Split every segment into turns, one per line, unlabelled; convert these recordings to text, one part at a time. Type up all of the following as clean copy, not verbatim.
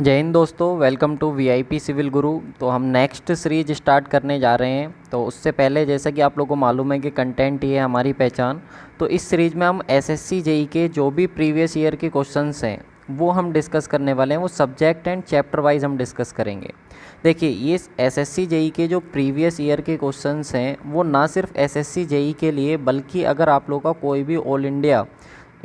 जय हिंद दोस्तों, welcome to VIP civil गुरु। तो हम नेक्स्ट सीरीज स्टार्ट करने जा रहे हैं। तो उससे पहले जैसा कि आप लोगों को मालूम है कि कंटेंट ये है हमारी पहचान। तो इस सीरीज में हम एसएससी जेई के जो भी प्रीवियस ईयर के क्वेश्चंस हैं वो हम डिस्कस करने वाले हैं। वो सब्जेक्ट एंड चैप्टर वाइज हम डिस्कस करेंगे। देखिए, ये एसएससी जेई के जो प्रीवियस ईयर के क्वेश्चंस हैं वो ना सिर्फ एसएससी जेई के लिए, बल्कि अगर आप लोगों का कोई भी ऑल इंडिया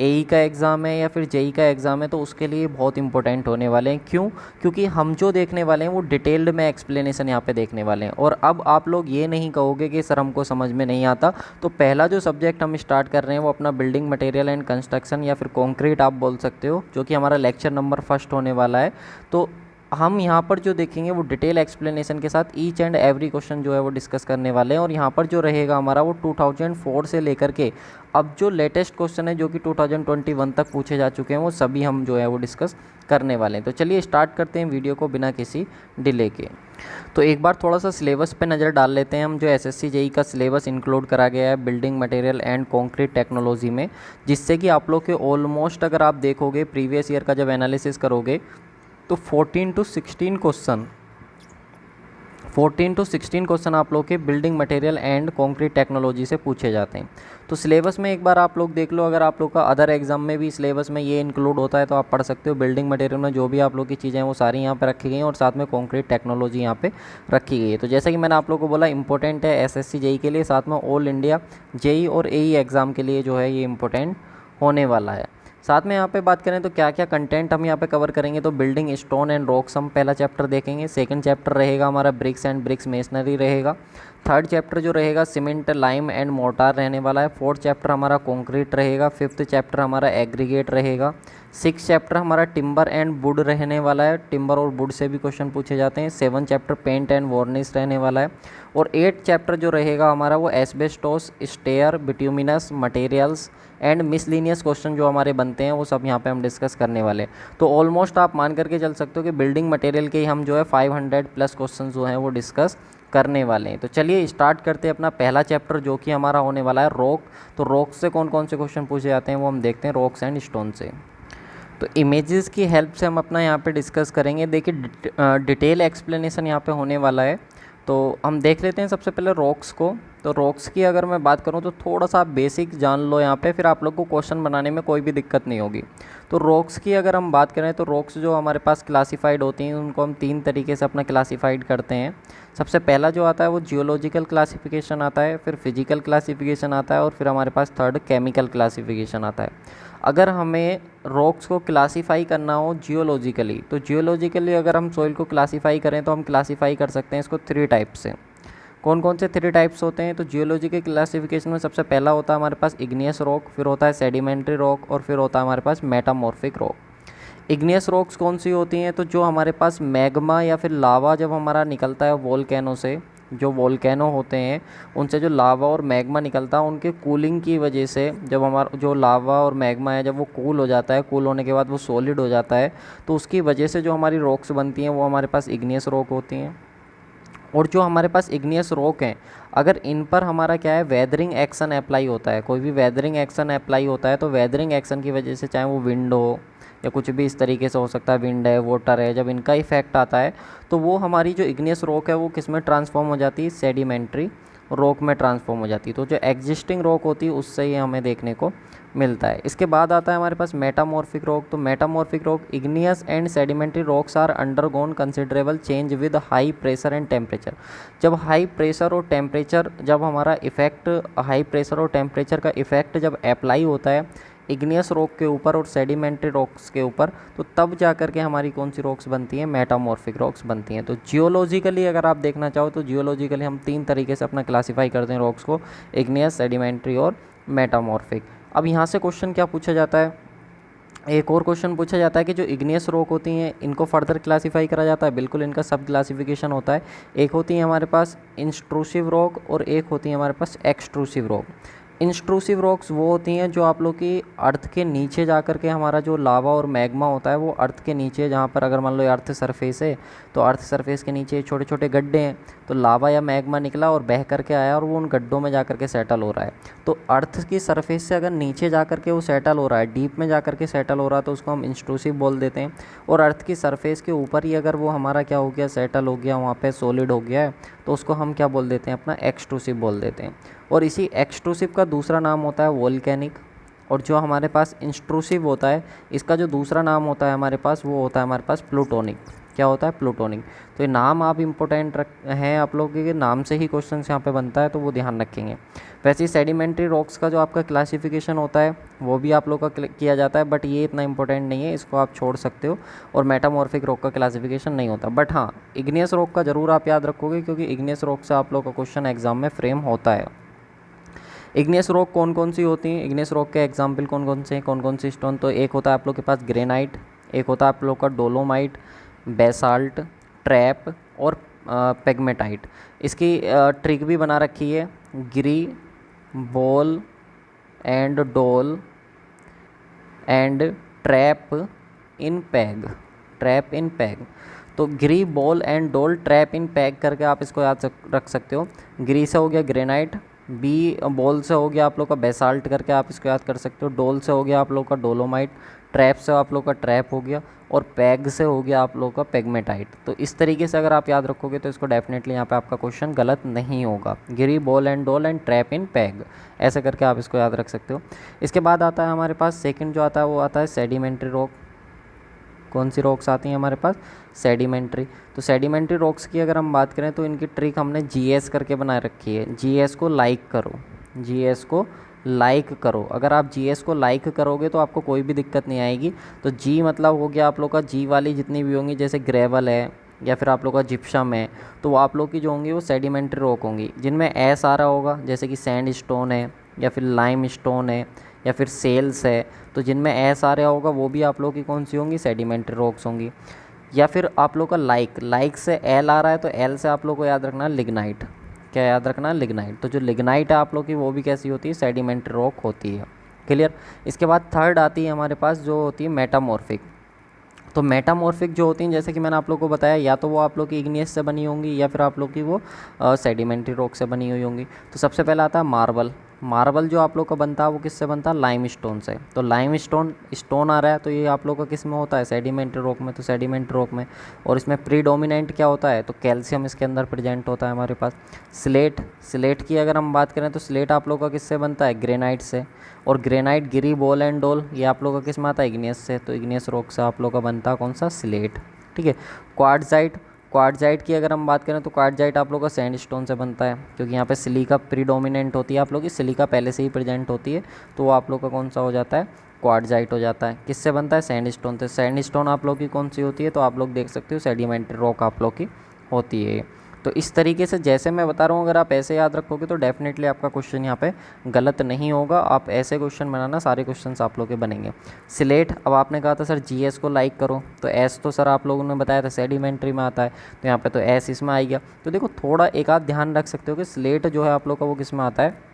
एई का एग्ज़ाम है या फिर जेई का एग्ज़ाम है तो उसके लिए बहुत इंपॉर्टेंट होने वाले हैं। क्यों? क्योंकि हम जो देखने वाले हैं वो डिटेल्ड में एक्सप्लेनेशन यहाँ पे देखने वाले हैं। और अब आप लोग ये नहीं कहोगे कि सर हमको समझ में नहीं आता। तो पहला जो सब्जेक्ट हम स्टार्ट कर रहे हैं वो अपना बिल्डिंग मटेरियल एंड कंस्ट्रक्शन या फिर कॉन्क्रीट आप बोल सकते हो, जो कि हमारा लेक्चर नंबर फर्स्ट होने वाला है। तो हम यहाँ पर जो देखेंगे वो डिटेल एक्सप्लेनेशन के साथ ईच एंड एवरी क्वेश्चन जो है वो डिस्कस करने वाले हैं। और यहाँ पर जो रहेगा हमारा वो 2004 से लेकर के अब जो लेटेस्ट क्वेश्चन है जो कि 2021 तक पूछे जा चुके हैं वो सभी हम जो है वो डिस्कस करने वाले हैं। तो चलिए स्टार्ट करते हैं वीडियो को बिना किसी डिले के। तो एक बार थोड़ा सा सिलेबस पे नज़र डाल लेते हैं हम। जो एसएससी जेई का सिलेबस इंक्लूड करा गया है building material and concrete technology में, जिससे कि आप लोग के ऑलमोस्ट अगर आप देखोगे प्रीवियस ईयर का जब एनालिसिस करोगे तो 14 टू 16 क्वेश्चन आप लोग के building material and concrete technology से पूछे जाते हैं। तो सिलेबस में एक बार आप लोग देख लो। अगर आप लोग का अदर एग्जाम में भी सिलेबस में ये इंक्लूड होता है तो आप पढ़ सकते हो। बिल्डिंग मटेरियल में जो भी आप लोग की चीज़ें हैं वो सारी यहाँ पे रखी गई हैं और साथ में कॉन्क्रीट टेक्नोलॉजी यहाँ पे रखी गई है। तो जैसा कि मैंने आप लोग को बोला, इंपॉर्टेंट है एसएससी जेई के लिए, साथ में ऑल इंडिया जेई और एई एग्ज़ाम के लिए जो है ये इंपॉर्टेंट होने वाला है। साथ में यहाँ पे बात करें तो क्या क्या कंटेंट हम यहाँ पे कवर करेंगे, तो बिल्डिंग स्टोन एंड रॉक्स हम पहला चैप्टर देखेंगे। सेकंड चैप्टर रहेगा हमारा ब्रिक्स एंड ब्रिक्स मेसनरी रहेगा। थर्ड चैप्टर जो रहेगा सीमेंट लाइम एंड मोर्टार रहने वाला है। फोर्थ चैप्टर हमारा कंक्रीट रहेगा। फिफ्थ चैप्टर हमारा एग्रीगेट रहेगा। सिक्स चैप्टर हमारा टिम्बर एंड वुड रहने वाला है। टिम्बर और वुड से भी क्वेश्चन पूछे जाते हैं। Seven chapter paint and varnish रहने वाला है। और एट चैप्टर जो रहेगा हमारा वो asbestos, stair, bituminous materials and miscellaneous question जो हमारे बनते हैं वो सब यहाँ पे हम डिस्कस करने वाले हैं। तो ऑलमोस्ट आप मान करके चल सकते हो कि बिल्डिंग मटेरियल के ही हम जो है 500 प्लस क्वेश्चन जो हैं वो डिस्कस करने वाले हैं। तो चलिए स्टार्ट करते हैं अपना पहला चैप्टर जो कि हमारा होने वाला है रॉक। तो रॉक से कौन कौन से क्वेश्चन पूछे जाते हैं वो हम देखते हैं रॉक्स एंड स्टोन से। तो इमेजेस की हेल्प से हम अपना यहाँ पे डिस्कस करेंगे। देखिए डिटेल एक्सप्लेनेशन यहाँ पे होने वाला है। तो हम देख लेते हैं सबसे पहले रॉक्स को। तो रॉक्स की अगर मैं बात करूँ तो थोड़ा सा आप बेसिक जान लो यहाँ पे, फिर आप लोग को क्वेश्चन बनाने में कोई भी दिक्कत नहीं होगी। तो रॉक्स की अगर हम बात करें तो रॉक्स जो हमारे पास क्लासिफाइड होती हैं उनको हम तीन तरीके से अपना क्लासिफाइड करते हैं। सबसे पहला जो आता है वो जियोलॉजिकल क्लासिफिकेशन आता है, फिर फिजिकल क्लासिफिकेशन आता है और फिर हमारे पास थर्ड केमिकल क्लासिफिकेशन आता है। अगर हमें रॉक्स को क्लासीफाई करना हो जियोलॉजिकली, तो जियोलॉजिकली अगर हम सॉइल को क्लासीफाई करें तो हम क्लासीफाई कर सकते हैं इसको थ्री टाइप से। कौन कौन से थ्री टाइप्स होते हैं? तो जियोलॉजिकल क्लासिफिकेशन में सबसे पहला होता है हमारे पास इग्नियस रॉक, फिर होता है सेडिमेंट्री रॉक और फिर होता है हमारे पास मेटामॉर्फिक रॉक। इग्नियस रॉक्स कौन सी होती हैं? तो जो हमारे पास मैग्मा या फिर लावा जब हमारा निकलता है वोल्केनो से, जो वोल्केनो होते हैं उनसे जो लावा और मैग्मा निकलता है उनके कूलिंग की वजह से, जब हमारा जो लावा और मैग्मा है जब वो कूल हो जाता है, कूल होने के बाद वो सॉलिड हो जाता है, तो उसकी वजह से जो हमारी रॉक्स बनती हैं वो हमारे पास इग्नियस रॉक होती हैं। और जो हमारे पास इग्नियस रॉक हैं, अगर इन पर हमारा क्या है वेदरिंग एक्शन अप्लाई होता है, कोई भी वेदरिंग एक्शन अप्लाई होता है, तो वेदरिंग एक्शन की वजह से चाहे वो विंड हो या कुछ भी इस तरीके से हो सकता है, विंड है, वाटर है, जब इनका इफेक्ट आता है तो वो हमारी जो इग्नियस रॉक है वो किस में ट्रांसफॉर्म हो जाती है? सेडिमेंट्री रॉक में ट्रांसफॉर्म हो जाती है। तो जो एग्जिस्टिंग रॉक होती है उससे ही हमें देखने को मिलता है। इसके बाद आता है हमारे पास मेटामॉर्फिक रॉक। तो metamorphic rock, igneous and sedimentary rocks are undergone considerable change with high pressure and temperature. जब हाई प्रेशर और टेम्परेचर, जब हमारा इफेक्ट हाई प्रेशर और टेम्परेचर का इफेक्ट जब अप्लाई होता है इग्नियस रॉक के ऊपर और सेडिमेंट्री रॉक्स के ऊपर, तो तब जा कर के हमारी कौन सी रॉक्स बनती हैं? मेटामॉर्फिक रॉक्स बनती हैं। तो जियोलॉजिकली अगर आप देखना चाहो तो जियोलॉजिकली हम तीन तरीके से अपना क्लासीफाई करते हैं रॉक्स को, इग्नियस, सेडिमेंट्री और मेटामॉर्फिक। अब यहाँ से क्वेश्चन क्या पूछा जाता है? एक और क्वेश्चन पूछा जाता है कि जो इग्नियस रॉक होती हैं इनको फर्दर क्लासीफाई करा जाता है। बिल्कुल, इनका सब क्लासिफिकेशन होता है। एक होती है हमारे पास इंट्रूसिव रॉक और एक होती है हमारे पास एक्सट्रूसिव रॉक। इंस्ट्रूसिव रॉक्स वो होती हैं जो आप लोग की अर्थ के नीचे जा कर के, हमारा जो लावा और मैग्मा होता है वो अर्थ के नीचे, जहाँ पर अगर मान लो अर्थ सरफेस है तो अर्थ सरफेस के नीचे छोटे छोटे गड्ढे हैं, तो लावा या मैग्मा निकला और बह करके आया और वो उन गड्ढों में जा कर के सेटल हो रहा है। तो अर्थ की सरफेस से अगर नीचे जा कर के वो सेटल हो रहा है, डीप में जा कर के सेटल हो रहा है, तो उसको हम इंस्ट्रूसिव बोल देते हैं। और अर्थ की सरफेस के ऊपर ही अगर वो हमारा क्या हो गया, सेटल हो गया, वहाँ पे सॉलिड हो गया है, तो उसको हम क्या बोल देते हैं, अपना एक्सट्रूसिव बोल देते हैं। और इसी एक्सट्रूसिव का दूसरा नाम होता है वोल्केनिक। और जो हमारे पास इंस्ट्रूसिव होता है, इसका जो दूसरा नाम होता है हमारे पास, वो होता है हमारे पास प्लूटोनिक। क्या होता है, प्लूटोनिक। तो ये नाम आप इम्पोर्टेंट हैं आप लोग के, नाम से ही क्वेश्चन यहाँ पे बनता है, तो वो ध्यान रखेंगे। वैसे ही सेडिमेंट्री रॉक्स का जो आपका क्लासिफिकेशन होता है वो भी आप लोग का किया जाता है, बट ये इतना इंपॉर्टेंट नहीं है, इसको आप छोड़ सकते हो। और मेटामॉर्फिक रॉक का क्लासिफिकेशन नहीं होता, बट हाँ इग्नियस रॉक का ज़रूर आप याद रखोगे, क्योंकि इग्नियस रॉक से आप लोग का क्वेश्चन एग्जाम में फ्रेम होता है। इग्नियस रॉक कौन कौन सी होती हैं, इग्नियस रॉक के एग्जाम्पल कौन कौन से हैं, कौन कौन सी स्टोन, तो एक होता है आप लोग के पास ग्रेनाइट, एक होता है आप लोग का डोलोमाइट, बेसाल्ट, ट्रैप और पेगमेटाइट। इसकी ट्रिक भी बना रखी है, गिरी, बॉल एंड डोल and trap in peg, trap in peg. तो गिरी, बॉल एंड डोल, ट्रैप इन पैग करके आप इसको याद रख सकते हो। गिरी से हो गया ग्रेनाइट, बी बॉल से हो गया आप लोग का बेसाल्ट करके आप इसको याद कर सकते हो, डोल से हो गया आप लोग का डोलोमाइट, ट्रैप से आप लोग का ट्रैप हो गया, और पैग से हो गया आप लोग का पेगमेटाइट। तो इस तरीके से अगर आप याद रखोगे तो इसको डेफिनेटली यहाँ पे आपका क्वेश्चन गलत नहीं होगा। गिरी, बॉल एंड डोल एंड ट्रैप इन पैग, ऐसे करके आप इसको याद रख सकते हो। इसके बाद आता है हमारे पास सेकंड जो आता है वो आता है सेडिमेंट्री रॉक। कौन सी रॉक्स आती हैं हमारे पास, सेडिमेंट्री। तो सेडिमेंट्री रॉक्स की अगर हम बात करें तो इनकी ट्रिक हमने जीएस करके बना रखी है। जीएस को लाइक करो, जीएस को लाइक करो। अगर आप जीएस को लाइक करोगे तो आपको कोई भी दिक्कत नहीं आएगी। तो जी मतलब हो गया आप लोग का, जी वाली जितनी भी होंगी, जैसे ग्रेवल है या फिर आप लोग का जिप्सम है, तो वो आप लोग की जो होंगी वो सेडिमेंट्री रॉक होंगी। जिनमें एस आ रहा होगा, जैसे कि सैंड स्टोन है या फिर लाइम स्टोन है या फिर सेल्स है, तो जिनमें एस आ रहा होगा वो भी आप लोग की कौन सी होंगी, सेडिमेंट्री रॉक्स होंगी। या फिर आप लोग का लाइक, लाइक से एल आ रहा है, तो एल से आप लोग को याद रखना है लिग्नाइट। क्या याद रखना है, लिग्नाइट। तो जो लिग्नाइट है आप लोग की वो भी कैसी होती है, सेडिमेंट्री रॉक होती है। क्लियर। इसके बाद थर्ड आती है हमारे पास जो होती है मेटामॉर्फिक। तो मेटामॉर्फिक जो होती हैं, जैसे कि मैंने आप लोग को बताया, या तो वो आप लोग की इग्नियस से बनी होंगी या फिर आप लोग की वो सेडिमेंट्री रॉक से बनी हुई होंगी। तो सबसे पहला आता है मार्बल। मार्बल जो आप लोग का बनता है वो किससे बनता है, लाइम स्टोन से। तो लाइम स्टोन, स्टोन आ रहा है तो ये आप लोग का किस में होता है, सेडिमेंट्री रॉक में। तो सेडिमेंट्री रॉक में, और इसमें प्रीडोमिनेंट क्या होता है, तो कैल्शियम इसके अंदर प्रेजेंट होता है हमारे पास। स्लेट, स्लेट की अगर हम बात करें तो स्लेट आप लोग का किससे बनता है, ग्रेनाइट से। और ग्रेनाइट, गिरी, बॉल एंड डोल, ये आप लोग का किस में आता है, इग्नियस से। तो इग्नियस रॉक से आप लोग का बनता है कौन सा, स्लेट। ठीक है। क्वार्ट्जाइट, क्वार्ट्जाइट की अगर हम बात करें तो क्वार्ट्जाइट आप लोग का सैंड स्टोन से बनता है, क्योंकि यहाँ पे सिलिका प्रीडोमिनेंट होती है आप लोग की, सिलिका पहले से ही प्रेजेंट होती है, तो वो आप लोग का कौन सा हो जाता है, क्वार्ट्जाइट हो जाता है। किससे बनता है, सैंड स्टोन से। सैंड स्टोन आप लोग की कौन सी होती है, तो आप लोग देख सकते हो सेडिमेंट्री रॉक आप लोग की होती है। तो इस तरीके से जैसे मैं बता रहा हूँ, अगर आप ऐसे याद रखोगे तो डेफिनेटली आपका क्वेश्चन यहाँ पे गलत नहीं होगा। आप ऐसे क्वेश्चन बनाना, सारे क्वेश्चंस आप लोग के बनेंगे। स्लेट, अब आपने कहा था सर जीएस को लाइक करो, तो एस तो सर आप लोगों ने बताया था सेडिमेंट्री में आता है, तो यहाँ पे तो एस इसमें आ गया। तो देखो थोड़ा एक आध ध्यान रख सकते हो कि स्लेट जो है आप लोग का वो किस में आता है,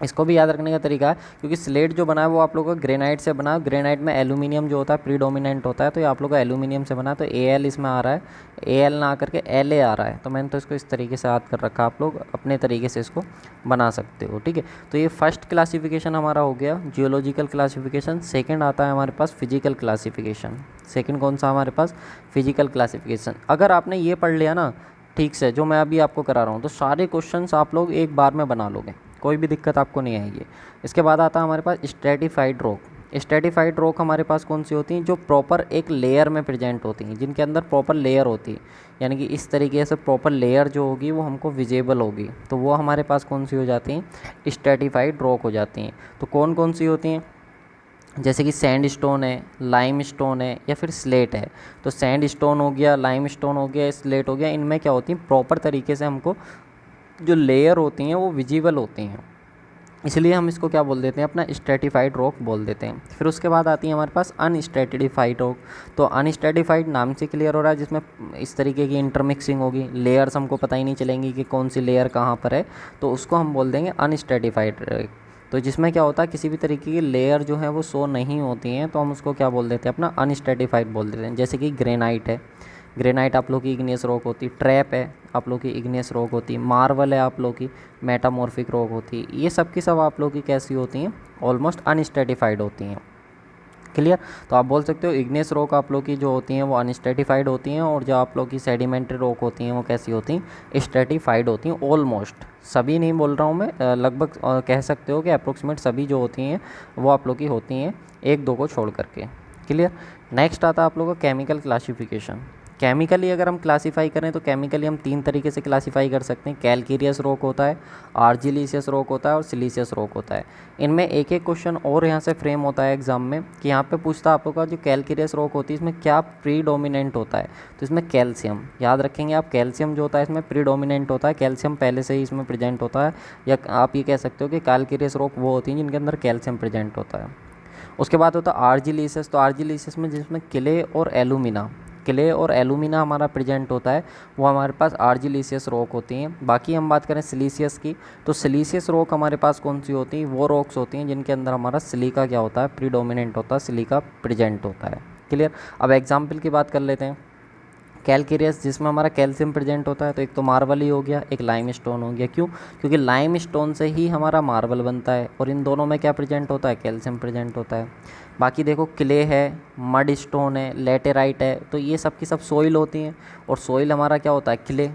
इसको भी याद रखने का तरीका है, क्योंकि स्लेट जो बना है वो आप लोग का ग्रेनाइट से बना है। ग्रेनाइट में एल्यूमिनियम जो होता है प्रीडोमिनेंट होता है, तो ये आप लोग का एल्यूमिनियम से बना है, तो ए एल इसमें आ रहा है, ए एल ना करके एल ए आ रहा है। तो मैंने तो इसको इस तरीके से याद कर रखा, आप लोग अपने तरीके से इसको बना सकते हो। ठीक है। तो ये फर्स्ट क्लासिफिकेशन हमारा हो गया जियोलॉजिकल क्लासिफिकेशन। सेकेंड आता है हमारे पास फिजिकल क्लासिफिकेशन। सेकेंड कौन सा हमारे पास, फिजिकल क्लासिफिकेशन। अगर आपने ये पढ़ लिया ना ठीक से, जो मैं अभी आपको करा रहा हूँ, तो सारे क्वेश्चंस आप लोग एक बार में बना लोगे, कोई भी दिक्कत आपको नहीं आएगी। इसके बाद आता है हमारे पास स्ट्रेटिफाइड रॉक। स्ट्रेटिफाइड रॉक हमारे पास कौन सी होती हैं, जो प्रॉपर एक लेयर में प्रेजेंट होती हैं, जिनके अंदर प्रॉपर लेयर होती है, यानी कि इस तरीके से प्रॉपर लेयर जो होगी वो हमको विजिबल होगी, तो वो हमारे पास कौन सी हो जाती हैं, स्ट्रेटिफाइड रॉक हो जाती हैं। तो कौन कौन सी होती हैं, जैसे कि सैंड स्टोन है, लाइम स्टोन है या फिर स्लेट है। तो सैंड स्टोन हो गया, लाइम स्टोन हो गया, स्लेट हो गया, इनमें क्या होती हैं, प्रॉपर तरीके से हमको जो लेयर होती हैं वो विजिबल होती हैं, इसलिए हम इसको क्या बोल देते हैं, अपना स्ट्रेटिफाइड रॉक बोल देते हैं। फिर उसके बाद आती है हमारे पास अनस्ट्रेटिफाइड रॉक। तो अनस्ट्रेटिफाइड नाम से क्लियर हो रहा है, जिसमें इस तरीके की इंटरमिक्सिंग होगी, लेयर्स हमको पता ही नहीं चलेंगी कि कौन सी लेयर कहाँ पर है, तो उसको हम बोल देंगे अनस्ट्रेटिफाइड। तो जिसमें क्या होता है किसी भी तरीके की लेयर जो है वो शो नहीं होती हैं, तो हम उसको क्या बोल देते हैं, अपना अनस्ट्रेटिफाइड बोल देते हैं। जैसे कि ग्रेनाइट है, ग्रेनाइट आप लोग की इग्नियस रॉक होती है। ट्रैप है आप लोग की इग्नियस रॉक होती है। मार्बल है आप लोग की मेटामॉर्फिक रॉक होती है। ये सब की सब आप लोग की कैसी होती हैं, ऑलमोस्ट अनस्ट्रेटिफाइड होती हैं। क्लियर। तो आप बोल सकते हो इग्नियस रॉक आप लोग की जो होती हैं वो अनस्ट्रेटिफाइड होती हैं, और जो आप लोग की सेडिमेंट्री रॉक होती हैं वो कैसी होती हैं, स्ट्रेटिफाइड होती हैं। ऑलमोस्ट सभी नहीं बोल रहा हूँ मैं, लगभग कह सकते हो कि अप्रोक्सीमेट सभी जो होती हैं वो आप लोग की होती हैं, एक दो को छोड़ करके। क्लियर। नेक्स्ट आता है आप लोगों का केमिकल क्लासिफिकेशन। केमिकली अगर हम क्लासीफाई करें तो केमिकली हम 3 तरीके से क्लासीफाई कर सकते हैं। कैलकेरियस रॉक होता है, आर्जिलिशियस रॉक होता है और सिलीशियस रॉक होता है। इनमें एक एक क्वेश्चन और यहाँ से फ्रेम होता है एग्जाम में कि यहाँ पे पूछता है आप लोग का जो कैलकेरियस रॉक होती है इसमें क्या प्रीडोमिनेंट होता है, तो इसमें कैल्शियम याद रखेंगे आप। कैल्शियम जो होता है इसमें प्रीडोमिनेंट होता है, कैल्शियम पहले से ही इसमें प्रेजेंट होता है, या आप ये कह सकते हो कि कैलकेरियस रॉक वो होती हैं जिनके अंदर कैल्शियम प्रेजेंट होता है। उसके बाद होता है आर्जिलिशियस। तो आर्जिलिशियस में जिसमें क्ले और एलुमिना, क्ले और एलुमिना हमारा प्रेजेंट होता है, वो हमारे पास आर्जिलिशियस रॉक होती हैं। बाकी हम बात करें सिलीशियस की, तो सिलीशियस रॉक हमारे पास कौन सी होती हैं, वो रॉक्स होती हैं जिनके अंदर हमारा सिलिका क्या होता है, प्रीडोमिनेंट होता है, सिलिका प्रेजेंट होता है। क्लियर। अब एग्जाम्पल की बात कर लेते हैं। कैलकेरियस जिसमें हमारा कैल्शियम प्रेजेंट होता है, तो एक तो मार्बल ही हो गया, एक लाइम स्टोन हो गया। क्यों? क्योंकि लाइम स्टोन से ही हमारा मार्बल बनता है, और इन दोनों में क्या प्रेजेंट होता है, कैल्शियम प्रेजेंट होता है। बाकी देखो क्ले है, मड स्टोन है, लेटेराइट है, तो ये सब की सब सोइल होती हैं, और सोइल हमारा क्या होता है, क्ले।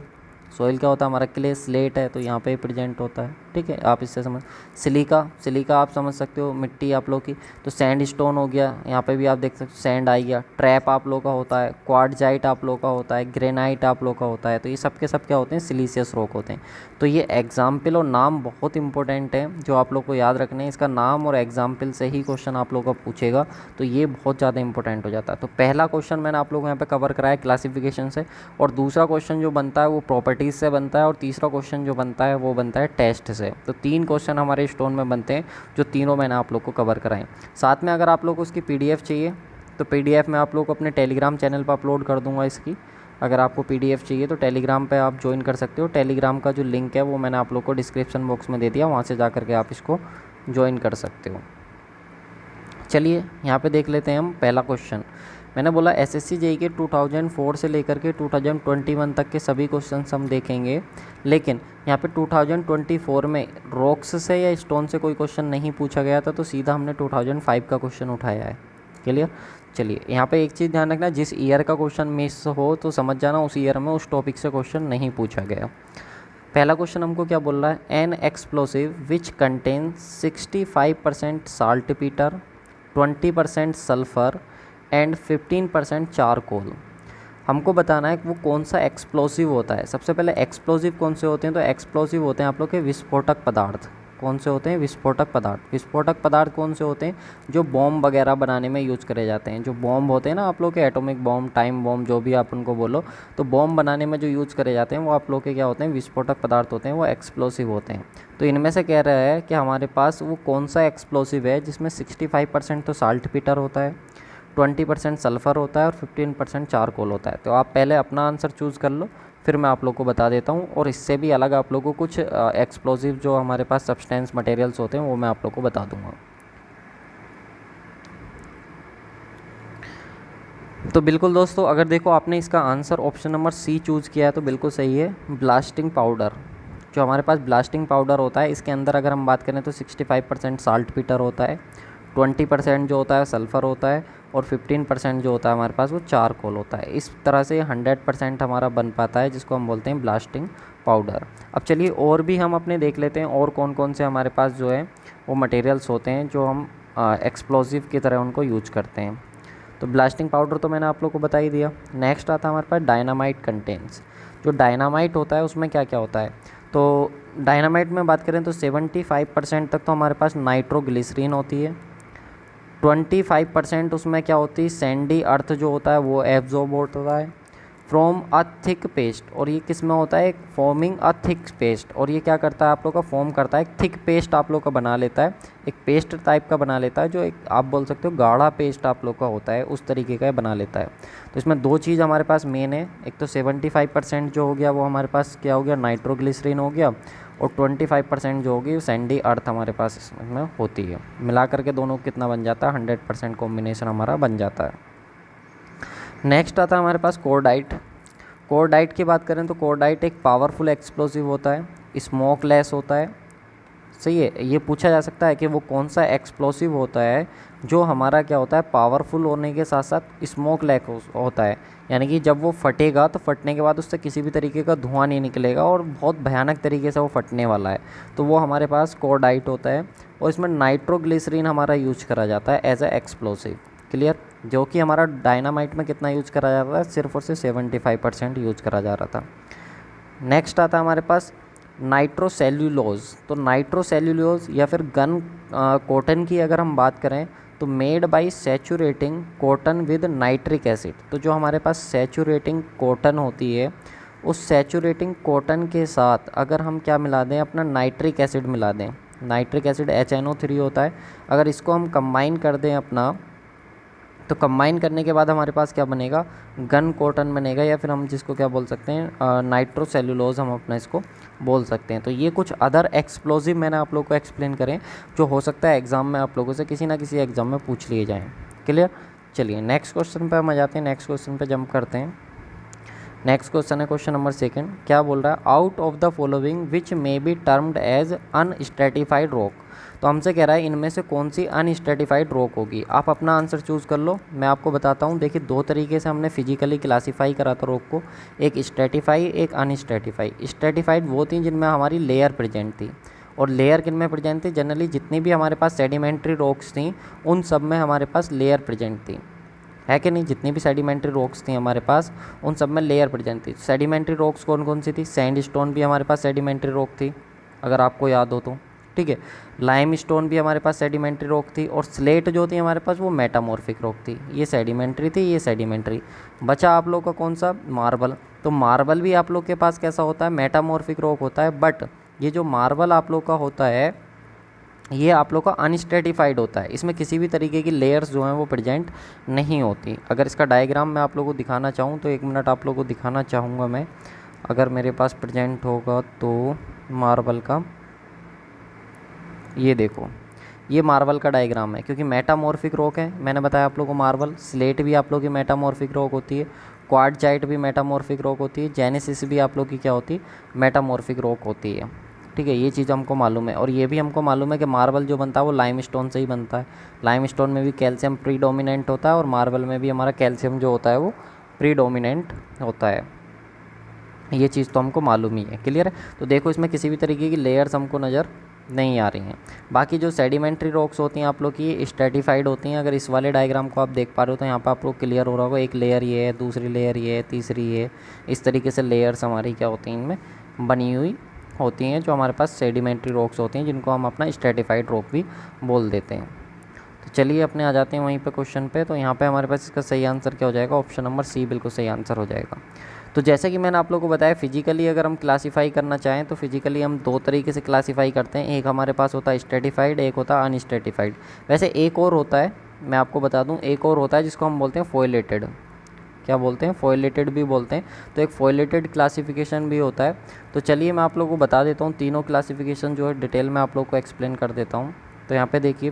सोइल क्या होता है हमारा, क्ले। स्लेट है तो यहाँ पे प्रेजेंट होता है। ठीक है, आप इससे समझ। सिलिका, सिलिका आप समझ सकते हो मिट्टी आप लोग की। तो सैंड स्टोन हो गया, यहाँ पे भी आप देख सकते हो सैंड आ गया। ट्रैप आप लोग का होता है, क्वार्टजाइट आप लोग का होता है, ग्रेनाइट आप लोग का होता है। तो ये सब के सब क्या होते हैं, सिलीशियस रॉक होते हैं। तो ये एग्जाम्पल और नाम बहुत इंपॉर्टेंट है जो आप लोग को याद रखने हैं। इसका नाम और एग्जाम्पल से ही क्वेश्चन आप लोग का पूछेगा, तो ये बहुत ज़्यादा इंपॉर्टेंट हो जाता है। तो पहला क्वेश्चन मैंने आप लोगों को यहाँ पे कवर कराया क्लासिफिकेशन से, और दूसरा क्वेश्चन जो बनता है वो प्रॉपर्टीज़ से बनता है, और तीसरा क्वेश्चन जो बनता है वो बनता है टेस्ट से। तो 3 क्वेश्चन हमारे स्टोन में बनते हैं, जो तीनों मैंने आप लोग को कवर कराएं। साथ में अगर आप लोग को उसकी PDF चाहिए तो PDF मैं आप लोग को अपने टेलीग्राम चैनल पर अपलोड कर दूंगा इसकी। अगर आपको PDF चाहिए तो टेलीग्राम पे आप ज्वाइन कर सकते हो। टेलीग्राम का जो लिंक है वो मैंने आप लोग को डिस्क्रिप्शन बॉक्स में दे दिया, वहाँ से जा कर के आप इसको ज्वाइन कर सकते हो। चलिए यहाँ पे देख लेते हैं हम पहला क्वेश्चन। मैंने बोला SSC JEE के 2004 से लेकर के 2021 तक के सभी क्वेश्चंस हम देखेंगे, लेकिन यहाँ पे 2024 में रॉक्स से या स्टोन से कोई क्वेश्चन नहीं पूछा गया था, तो सीधा हमने 2005 का क्वेश्चन उठाया है। क्लियर। चलिए यहाँ पे एक चीज़ ध्यान रखना, जिस ईयर का क्वेश्चन मिस हो तो समझ जाना उस ईयर में उस टॉपिक से क्वेश्चन नहीं पूछा गया। पहला क्वेश्चन हमको क्या बोल रहा है, an explosive which contain 65% saltpetre, 20% sulphur and 15% charcoal. हमको बताना है कि वो कौन सा एक्सप्लोसिव होता है। सबसे पहले एक्सप्लोसिव कौन से होते हैं, तो एक्सप्लोसिव होते हैं आप लोग के विस्फोटक पदार्थ। कौन से होते हैं, विस्फोटक पदार्थ। विस्फोटक पदार्थ कौन से होते हैं, जो बॉम्ब वगैरह बनाने में यूज़ करे जाते हैं। जो बॉम्ब होते हैं ना आप लोग के, एटॉमिक बॉम्ब, टाइम बॉम्ब, जो भी आप उनको बोलो, तो बॉम्ब बनाने में जो यूज़ करे जाते हैं वो आप लोग के क्या होते हैं, विस्फोटक पदार्थ होते हैं, वो एक्सप्लोसिव होते हैं। तो इनमें से कह रहा है कि हमारे पास वो कौन सा एक्सप्लोसिव है जिसमें 65% तो साल्ट पीटर होता है, 20% सल्फ़र होता है और 15% चारकोल होता है। तो आप पहले अपना आंसर चूज़ कर लो, फिर मैं आप लोग को बता देता हूँ, और इससे भी अलग आप लोगों को कुछ एक्सप्लोसिव जो हमारे पास सब्सटेंस मटेरियल्स होते हैं वो मैं आप लोग को बता दूँगा। तो बिल्कुल दोस्तों, अगर देखो आपने इसका answer option number C choose किया है तो बिल्कुल सही है। ब्लास्टिंग पाउडर, जो हमारे पास ब्लास्टिंग पाउडर होता है, इसके अंदर अगर हम बात करें तो 65% साल्ट पीटर होता है, 20% जो होता है सल्फ़र होता है, और 15% जो होता है हमारे पास वो चारकोल होता है। इस तरह से 100% हमारा बन पाता है, जिसको हम बोलते हैं ब्लास्टिंग पाउडर। अब चलिए और भी हम अपने देख लेते हैं और कौन कौन से हमारे पास जो है वो मटेरियल्स होते हैं जो हम एक्सप्लोसिव की तरह उनको यूज करते हैं। तो ब्लास्टिंग पाउडर तो मैंने आप लोग को बता ही दिया। नेक्स्ट आता है हमारे पास डायनामाइट कंटेंट्स। जो डायनामाइट होता है उसमें क्या क्या होता है, तो डायनामाइट में बात करें तो 75% तक तो हमारे पास नाइट्रोग्लिसरीन होती है, 25% उसमें क्या होती है, सैंडी अर्थ जो होता है वो एब्जॉर्ब होता है फ्रॉम अ थिक पेस्ट। और ये किस में होता है, एक फॉर्मिंग अ थिक पेस्ट। और ये क्या करता है आप लोग का, फॉर्म करता है, एक थिक पेस्ट आप लोग का बना लेता है, एक पेस्ट टाइप का बना लेता है, जो एक आप बोल सकते हो गाढ़ा पेस्ट आप लोग का होता है, उस तरीके का बना लेता है। तो इसमें 2 चीज़ हमारे पास मेन है, एक तो 75% जो हो गया वो हमारे पास क्या हो गया, नाइट्रोग्लिसरीन हो गया, और 25% जो होगी सैंडी अर्थ हमारे पास इसमें होती है। मिला करके दोनों कितना बन जाता है, 100% कॉम्बिनेशन हमारा बन जाता है। नेक्स्ट आता है हमारे पास कोर्डाइट। कोर्डाइट की बात करें तो कोर्डाइट एक पावरफुल एक्सप्लोसिव होता है, स्मोकलेस होता है। सही है, ये पूछा जा सकता है कि वो कौन सा एक्सप्लोसिव होता है जो हमारा क्या होता है, पावरफुल होने के साथ साथ स्मोक लैक होता है, यानी कि जब वो फटेगा तो फटने के बाद उससे किसी भी तरीके का धुआं नहीं निकलेगा और बहुत भयानक तरीके से वो फटने वाला है, तो वो हमारे पास कोर्डाइट होता है। और इसमें नाइट्रोग्लिसरीन हमारा यूज करा जाता है एज ए एक्सप्लोसिव। क्लियर, जो कि हमारा डायनामाइट में कितना यूज करा जाता है, सिर्फ और सिर्फ 75% यूज करा जा रहा था। नेक्स्ट आता है हमारे पास नाइट्रोसेल्यूलोज। तो नाइट्रोसेल्यूलोज या फिर गन कॉटन की अगर हम बात करें तो made by saturating cotton with nitric acid. तो जो हमारे पास सैचुरेटिंग कॉटन होती है, उस सैचुरेटिंग कॉटन के साथ अगर हम क्या मिला दें, अपना नाइट्रिक एसिड मिला दें, नाइट्रिक एसिड HNO3 होता है, अगर इसको हम कंबाइन कर दें अपना, तो कंबाइन करने के बाद हमारे पास क्या बनेगा, गन कॉटन बनेगा, या फिर हम जिसको क्या बोल सकते हैं, नाइट्रोसेल्यूलोज हम अपना इसको बोल सकते हैं। तो ये कुछ अदर एक्सप्लोजिव मैंने आप लोगों को एक्सप्लेन करें जो हो सकता है एग्ज़ाम में आप लोगों से किसी ना किसी एग्ज़ाम में पूछ लिए जाएँ। क्लियर, चलिए नेक्स्ट क्वेश्चन पे हम आ जाते हैं, नेक्स्ट क्वेश्चन पे जंप करते हैं। नेक्स्ट क्वेश्चन है क्वेश्चन नंबर 2, क्या बोल रहा है, out of the following which may be termed as unstratified rock. तो हमसे कह रहा है इनमें से कौन सी अनस्ट्रेटिफाइड रॉक होगी। आप अपना आंसर चूज़ कर लो, मैं आपको बताता हूँ। देखिए, दो तरीके से हमने फिजिकली क्लासीफाई करा था रॉक को, एक स्ट्रेटिफाई, एक अनस्ट्रेटिफाई। स्ट्रेटिफाइड वो थी जिनमें हमारी लेयर प्रेजेंट थी, और लेयर किन में प्रेजेंट थी, जनरली जितनी भी हमारे पास सेडिमेंट्री रॉक्स थी उन सब में हमारे पास लेयर प्रेजेंट थी, है कि नहीं। जितनी भी सेडिमेंट्री रॉक्स थी हमारे पास उन सब में लेयर प्रेजेंट थी। सेडिमेंट्री रॉक्स कौन कौन सी थी, सैंड स्टोन भी हमारे पास सेडिमेंट्री रॉक थी, अगर आपको याद हो तो, ठीक है। लाइम स्टोन भी हमारे पास सेडिमेंट्री रॉक थी, और स्लेट जो थी हमारे पास वो मेटामॉर्फिक रॉक थी। ये सेडिमेंट्री थी, ये सेडिमेंट्री। बचा आप लोग का कौन सा, मार्बल। तो मार्बल भी आप लोग के पास कैसा होता है, मेटामॉर्फिक रॉक होता है, बट ये जो मार्बल आप लोग का होता है ये आप लोग का अनस्ट्रेटिफाइड होता है, इसमें किसी भी तरीके की लेयर्स जो हैं वो प्रेजेंट नहीं होती। अगर इसका डायग्राम मैं आप लोगों को दिखाना चाहूँ तो 1 मिनट आप लोगों को दिखाना चाहूँगा मैं, अगर मेरे पास प्रेजेंट होगा तो, मार्बल का ये देखो, ये मार्बल का डायग्राम है, क्योंकि मेटामॉर्फिक रॉक है, मैंने बताया आप लोगों को। मार्बल, स्लेट भी आप लोग की मेटामॉर्फिक रॉक होती है, क्वार्टजाइट भी मेटामॉर्फिक रॉक होती है, जेनेसिस भी आप लोग की क्या होती है, मेटामॉर्फिक रॉक होती है, ठीक है। ये चीज़ हमको मालूम है, और ये भी हमको मालूम है कि मार्बल जो बनता है वो लाइमस्टोन से ही बनता है। लाइमस्टोन में भी कैल्शियम प्रीडोमिनेंट होता है, और मार्बल में भी हमारा कैल्शियम जो होता है वो प्रीडोमिनेंट होता है। ये चीज़ तो हमको मालूम ही है, क्लियर है। तो देखो, इसमें किसी भी तरीके की लेयर्स हमको नज़र नहीं आ रही हैं। बाकी जो सेडिमेंट्री रॉक्स होती हैं आप लोग की स्ट्रेटिफाइड होती हैं। अगर इस वाले डायग्राम को आप देख पा रहे हो तो यहाँ पर आप लोग क्लियर हो रहा होगा, एक लेयर ये है, दूसरी लेयर ये है, तीसरी ये, इस तरीके से लेयर्स हमारी क्या होती हैं, इनमें बनी हुई होती हैं, जो हमारे पास सेडिमेंट्री रॉक्स होती हैं, जिनको हम अपना स्ट्रेटिफाइड रॉक भी बोल देते हैं। तो चलिए अपने आ जाते हैं वहीं पे क्वेश्चन पे। तो यहाँ पे हमारे पास इसका सही आंसर क्या हो जाएगा, ऑप्शन नंबर सी बिल्कुल सही आंसर हो जाएगा। तो जैसे कि मैंने आप लोगों को बताया, फिजिकली अगर हम क्लासीफाई करना चाहें तो फिजिकली हम दो तरीके से क्लासीफाई करते हैं, एक हमारे पास होता है स्ट्रेटिफाइड, एक होता है अनस्ट्रेटिफाइड। वैसे एक और होता है, मैं आपको बता दूं, एक और होता है जिसको हम बोलते हैं फोइलेटेड। क्या बोलते हैं, फोइलेटेड भी बोलते हैं। तो एक फोइलेटेड क्लासिफिकेशन भी होता है। तो चलिए मैं आप लोगों को बता देता हूँ, तीनों क्लासिफिकेशन जो है डिटेल में आप लोग को एक्सप्लेन कर देता हूँ। तो यहाँ पे देखिए,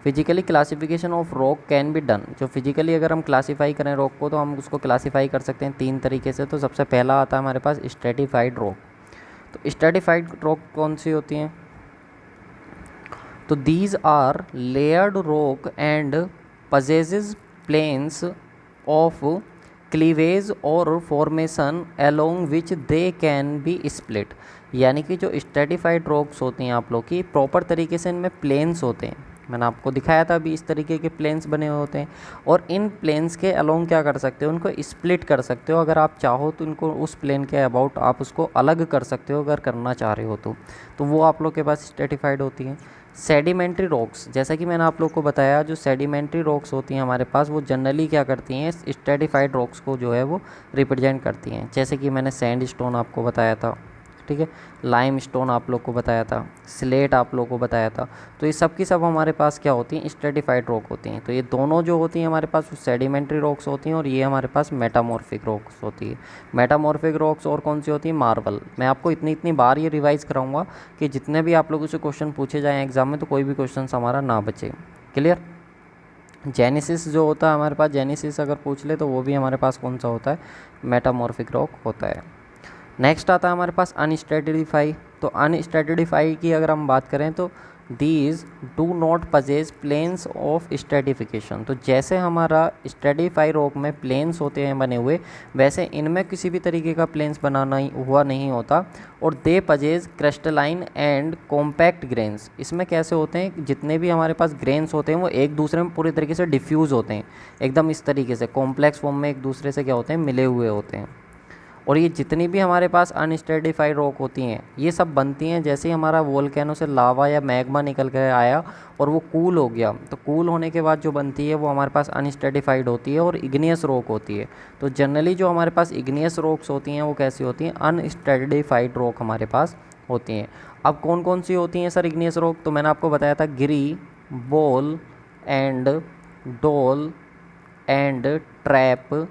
physically classification of rock can be done. जो फिजिकली अगर हम क्लासीफाई करें रॉक को, तो हम उसको क्लासीफाई कर सकते हैं 3 तरीके से। तो सबसे पहला आता है हमारे पास स्ट्रेटिफाइड रॉक। तो स्ट्रेटिफाइड रॉक कौन सी होती हैं, तो these are layered rock and possesses planes of cleavage or formation along which they can be split. यानी कि जो स्ट्रेटिफाइड रॉक्स होती हैं आप लोग की, प्रॉपर तरीके से इनमें प्लेन्स होते हैं। मैंने आपको दिखाया था अभी, इस तरीके के प्लेन्स बने हुए होते हैं, और इन प्लेन्स के अलोंग क्या कर सकते हो, उनको स्प्लिट कर सकते हो। अगर आप चाहो तो इनको उस प्लेन के अबाउट आप उसको अलग कर सकते हो, अगर करना चाह रहे हो तो वो आप लोग के पास स्ट्रेटिफाइड होती हैं। सेडिमेंट्री रॉक्स, जैसा कि मैंने आप लोग को बताया, जो सेडिमेंट्री रॉक्स होती हैं हमारे पास, वो जनरली क्या करती हैं, स्ट्रेटिफाइड रॉक्स को जो है वो रिप्रेजेंट करती हैं। जैसे कि मैंने सैंड स्टोन आपको बताया था, ठीक है। लाइमस्टोन आप लोग को बताया था, स्लेट आप लोग को बताया था। तो ये सब की सब हमारे पास क्या होती हैं, स्ट्रेटिफाइड रॉक होती हैं। तो ये दोनों जो होती हैं हमारे पास वो सेडिमेंट्री रॉक्स होती हैं, और ये हमारे पास मेटामॉर्फिक रॉक्स होती है। मेटामॉर्फिक रॉक्स और कौन सी होती है, मार्बल। मैं आपको इतनी बार ये रिवाइज़ कराऊंगा कि जितने भी आप लोगों से क्वेश्चन पूछे जाएँ एग्जाम में तो कोई भी क्वेश्चन हमारा ना बचे। क्लियर। जेनेसिस जो होता है हमारे पास, जेनेसिस अगर पूछ ले तो वो भी हमारे पास कौन सा होता है, मेटामॉर्फिक रॉक होता है। नेक्स्ट आता है हमारे पास अनस्ट्रेटिफाई। तो अनस्ट्रेटिफाई की अगर हम बात करें तो these do not possess planes of stratification. तो जैसे हमारा स्ट्रेटिफाई रॉक में प्लेन्स होते हैं बने हुए, वैसे इनमें किसी भी तरीके का प्लेन्स बनाना हुआ नहीं होता। और they possess crystalline and compact grains. इसमें कैसे होते हैं, जितने भी हमारे पास ग्रेन्स होते हैं वो एक दूसरे में पूरी तरीके से डिफ्यूज़ होते हैं, एकदम इस तरीके से कॉम्प्लेक्स फॉर्म में एक दूसरे से क्या होते हैं, मिले हुए होते हैं। और ये जितनी भी हमारे पास अनस्ट्रेटिफाइड रॉक होती हैं ये सब बनती हैं जैसे ही हमारा वोल्केनो से लावा या मैग्मा निकल कर आया और वो कूल हो गया। तो कूल होने के बाद जो बनती है वो हमारे पास अनस्ट्रेटिफाइड होती है और इग्नियस रॉक होती है। तो जनरली जो हमारे पास इग्नियस रॉक्स होती हैं वो कैसी होती हैं, अनस्ट्रेटिफाइड रॉक हमारे पास होती हैं। अब कौन कौन सी होती हैं सर इग्नियस रॉक, तो मैंने आपको बताया था गिरी, बोल एंड डोल एंड ट्रैप,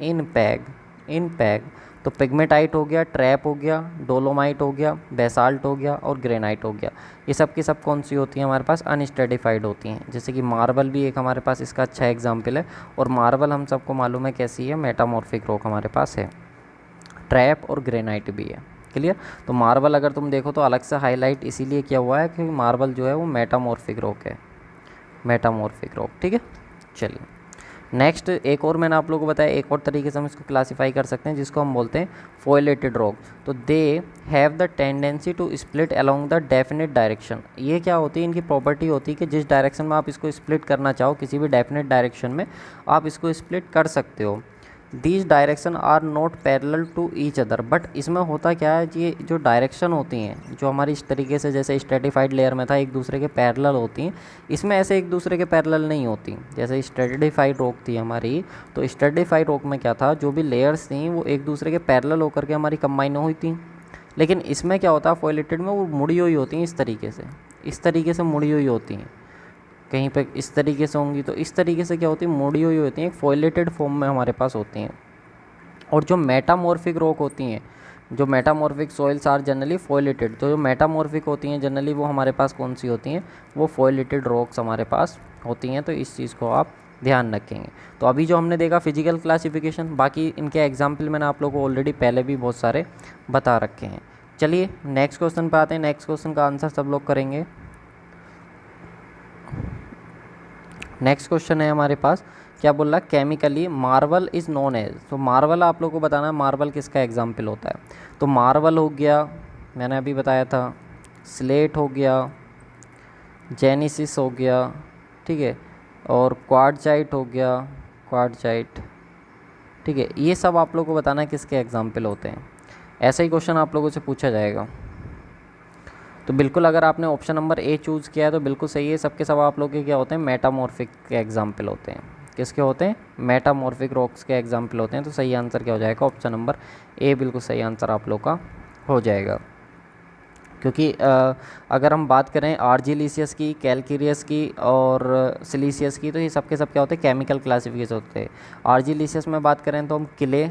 इनपैग। तो पिग्मेटाइट हो गया, ट्रैप हो गया, डोलोमाइट हो गया, बेसाल्ट हो गया और ग्रेनाइट हो गया। ये सब की सब कौन सी होती हैं हमारे पास, अनस्ट्रेटिफाइड होती हैं। जैसे कि मार्बल भी एक हमारे पास इसका अच्छा एग्जाम्पल है, और मार्बल हम सबको मालूम है कैसी है, मेटामॉर्फिक रॉक हमारे पास है। ट्रैप और ग्रेनाइट भी है। क्लियर। तो मार्बल अगर तुम देखो तो अलग से हाईलाइट इसीलिए किया हुआ है क्योंकि मार्बल जो है वो मेटामॉर्फिक रॉक है, मेटामॉर्फिक रॉक। ठीक है। चलिए नेक्स्ट एक और मैंने आप लोगों को बताया, एक और तरीके से हम इसको क्लासीफाई कर सकते हैं जिसको हम बोलते हैं फोइलेटेड रॉक। तो they have the tendency to split along the definite direction. ये क्या होती है, इनकी प्रॉपर्टी होती है कि जिस डायरेक्शन में आप इसको स्प्लिट करना चाहो, किसी भी डेफिनेट डायरेक्शन में आप इसको स्प्लिट कर सकते हो। These direction are not parallel to each other. But इसमें होता क्या है, ये जो डायरेक्शन होती हैं जो हमारी इस तरीके से जैसे स्ट्रेटिफाइड लेयर में था एक दूसरे के पैरेलल होती हैं, इसमें ऐसे एक दूसरे के पैरेलल नहीं होती। जैसे स्ट्रेटिफाइड रॉक थी हमारी, तो स्ट्रेटिफाइड रॉक में क्या था, जो भी लेयर्स थी वो एक दूसरे के पैरेलल होकर के हमारी कंबाइन हुई थी। लेकिन इसमें क्या होता है, फोइलेटेड में वो मुड़ी हुई होती हैं, इस तरीके से मुड़ी हुई होती हैं। कहीं पे इस तरीके से होंगी तो इस तरीके से क्या होती है, मुड़ी हुई होती हैं, फोइलेटेड फॉर्म में हमारे पास होती हैं। और जो मेटामॉर्फिक रॉक होती हैं, जो मेटामॉर्फिक सॉइल्स आर जनरली फोइलेटेड। तो जो मेटामॉर्फिक होती हैं जनरली वो हमारे पास कौन सी होती हैं, वो फोइलेटेड रॉक्स हमारे पास होती हैं। तो इस चीज़ को आप ध्यान रखेंगे। तो अभी जो हमने देखा फिजिकल क्लासिफिकेशन, बाकी इनके एग्जाम्पल मैंने आप लोगों को ऑलरेडी पहले भी बहुत सारे बता रखे हैं। चलिए नेक्स्ट क्वेश्चन पे आते हैं। नेक्स्ट क्वेश्चन का आंसर सब लोग करेंगे। नेक्स्ट क्वेश्चन है हमारे पास, क्या बोल रहा है, chemically marble is known as. तो मार्बल आप लोगों को बताना है मार्बल किसका एग्जाम्पल होता है। तो मार्बल हो गया, मैंने अभी बताया था, स्लेट हो गया, जेनेसिस हो गया, ठीक है, और क्वार्टजाइट हो गया, क्वार्टजाइट, ठीक है। ये सब आप लोगों को बताना है किसके एग्जाम्पल होते हैं। ऐसा ही क्वेश्चन आप लोगों से पूछा जाएगा। तो बिल्कुल अगर आपने ऑप्शन नंबर ए चूज़ किया है तो बिल्कुल सही है। सबके सब आप लोग के क्या होते हैं, मेटामॉर्फिक के एग्जाम्पल होते हैं। किसके होते हैं, मेटामॉर्फिक रॉक्स के एग्जाम्पल होते हैं। तो सही आंसर क्या हो जाएगा, ऑप्शन नंबर ए बिल्कुल सही आंसर आप लोग का हो जाएगा। क्योंकि अगर हम बात करें आर्जिलिशियस की, कैलकेरियस की और सिलीसियस की, तो ये सबके सब क्या होते हैं, केमिकल क्लासिफिकेशन होते हैं। आर्जिलिशियस में बात करें तो हम क्ले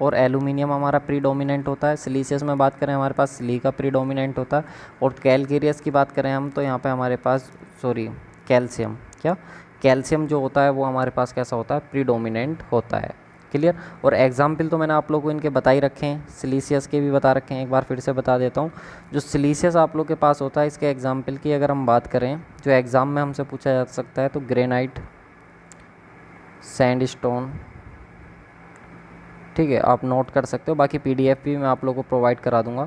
और एलुमिनियम हमारा प्रीडोमिनेंट होता है। सिलीसियस में बात करें हमारे पास सिलिका प्रीडोमिनेंट होता है। और कैलकेरियस की बात करें हम तो यहाँ पे हमारे पास कैल्शियम, क्या कैल्शियम जो होता है वो हमारे पास कैसा होता है, प्रीडोमिनेंट होता है। क्लियर। और एग्जाम्पल तो मैंने आप लोगों को इनके बता ही रखे हैं, सिलीसियस के भी बता रखे हैं, एक बार फिर से बता देता हूँ। जो सिलीसियस आप लोग के पास होता है इसके एग्जाम्पल की अगर हम बात करें जो एग्ज़ाम में हमसे पूछा जा सकता है, तो ग्रेनाइट, सैंडस्टोन, ठीक है, आप नोट कर सकते हो। बाकी पीडीएफ भी मैं आप लोगों को प्रोवाइड करा दूंगा।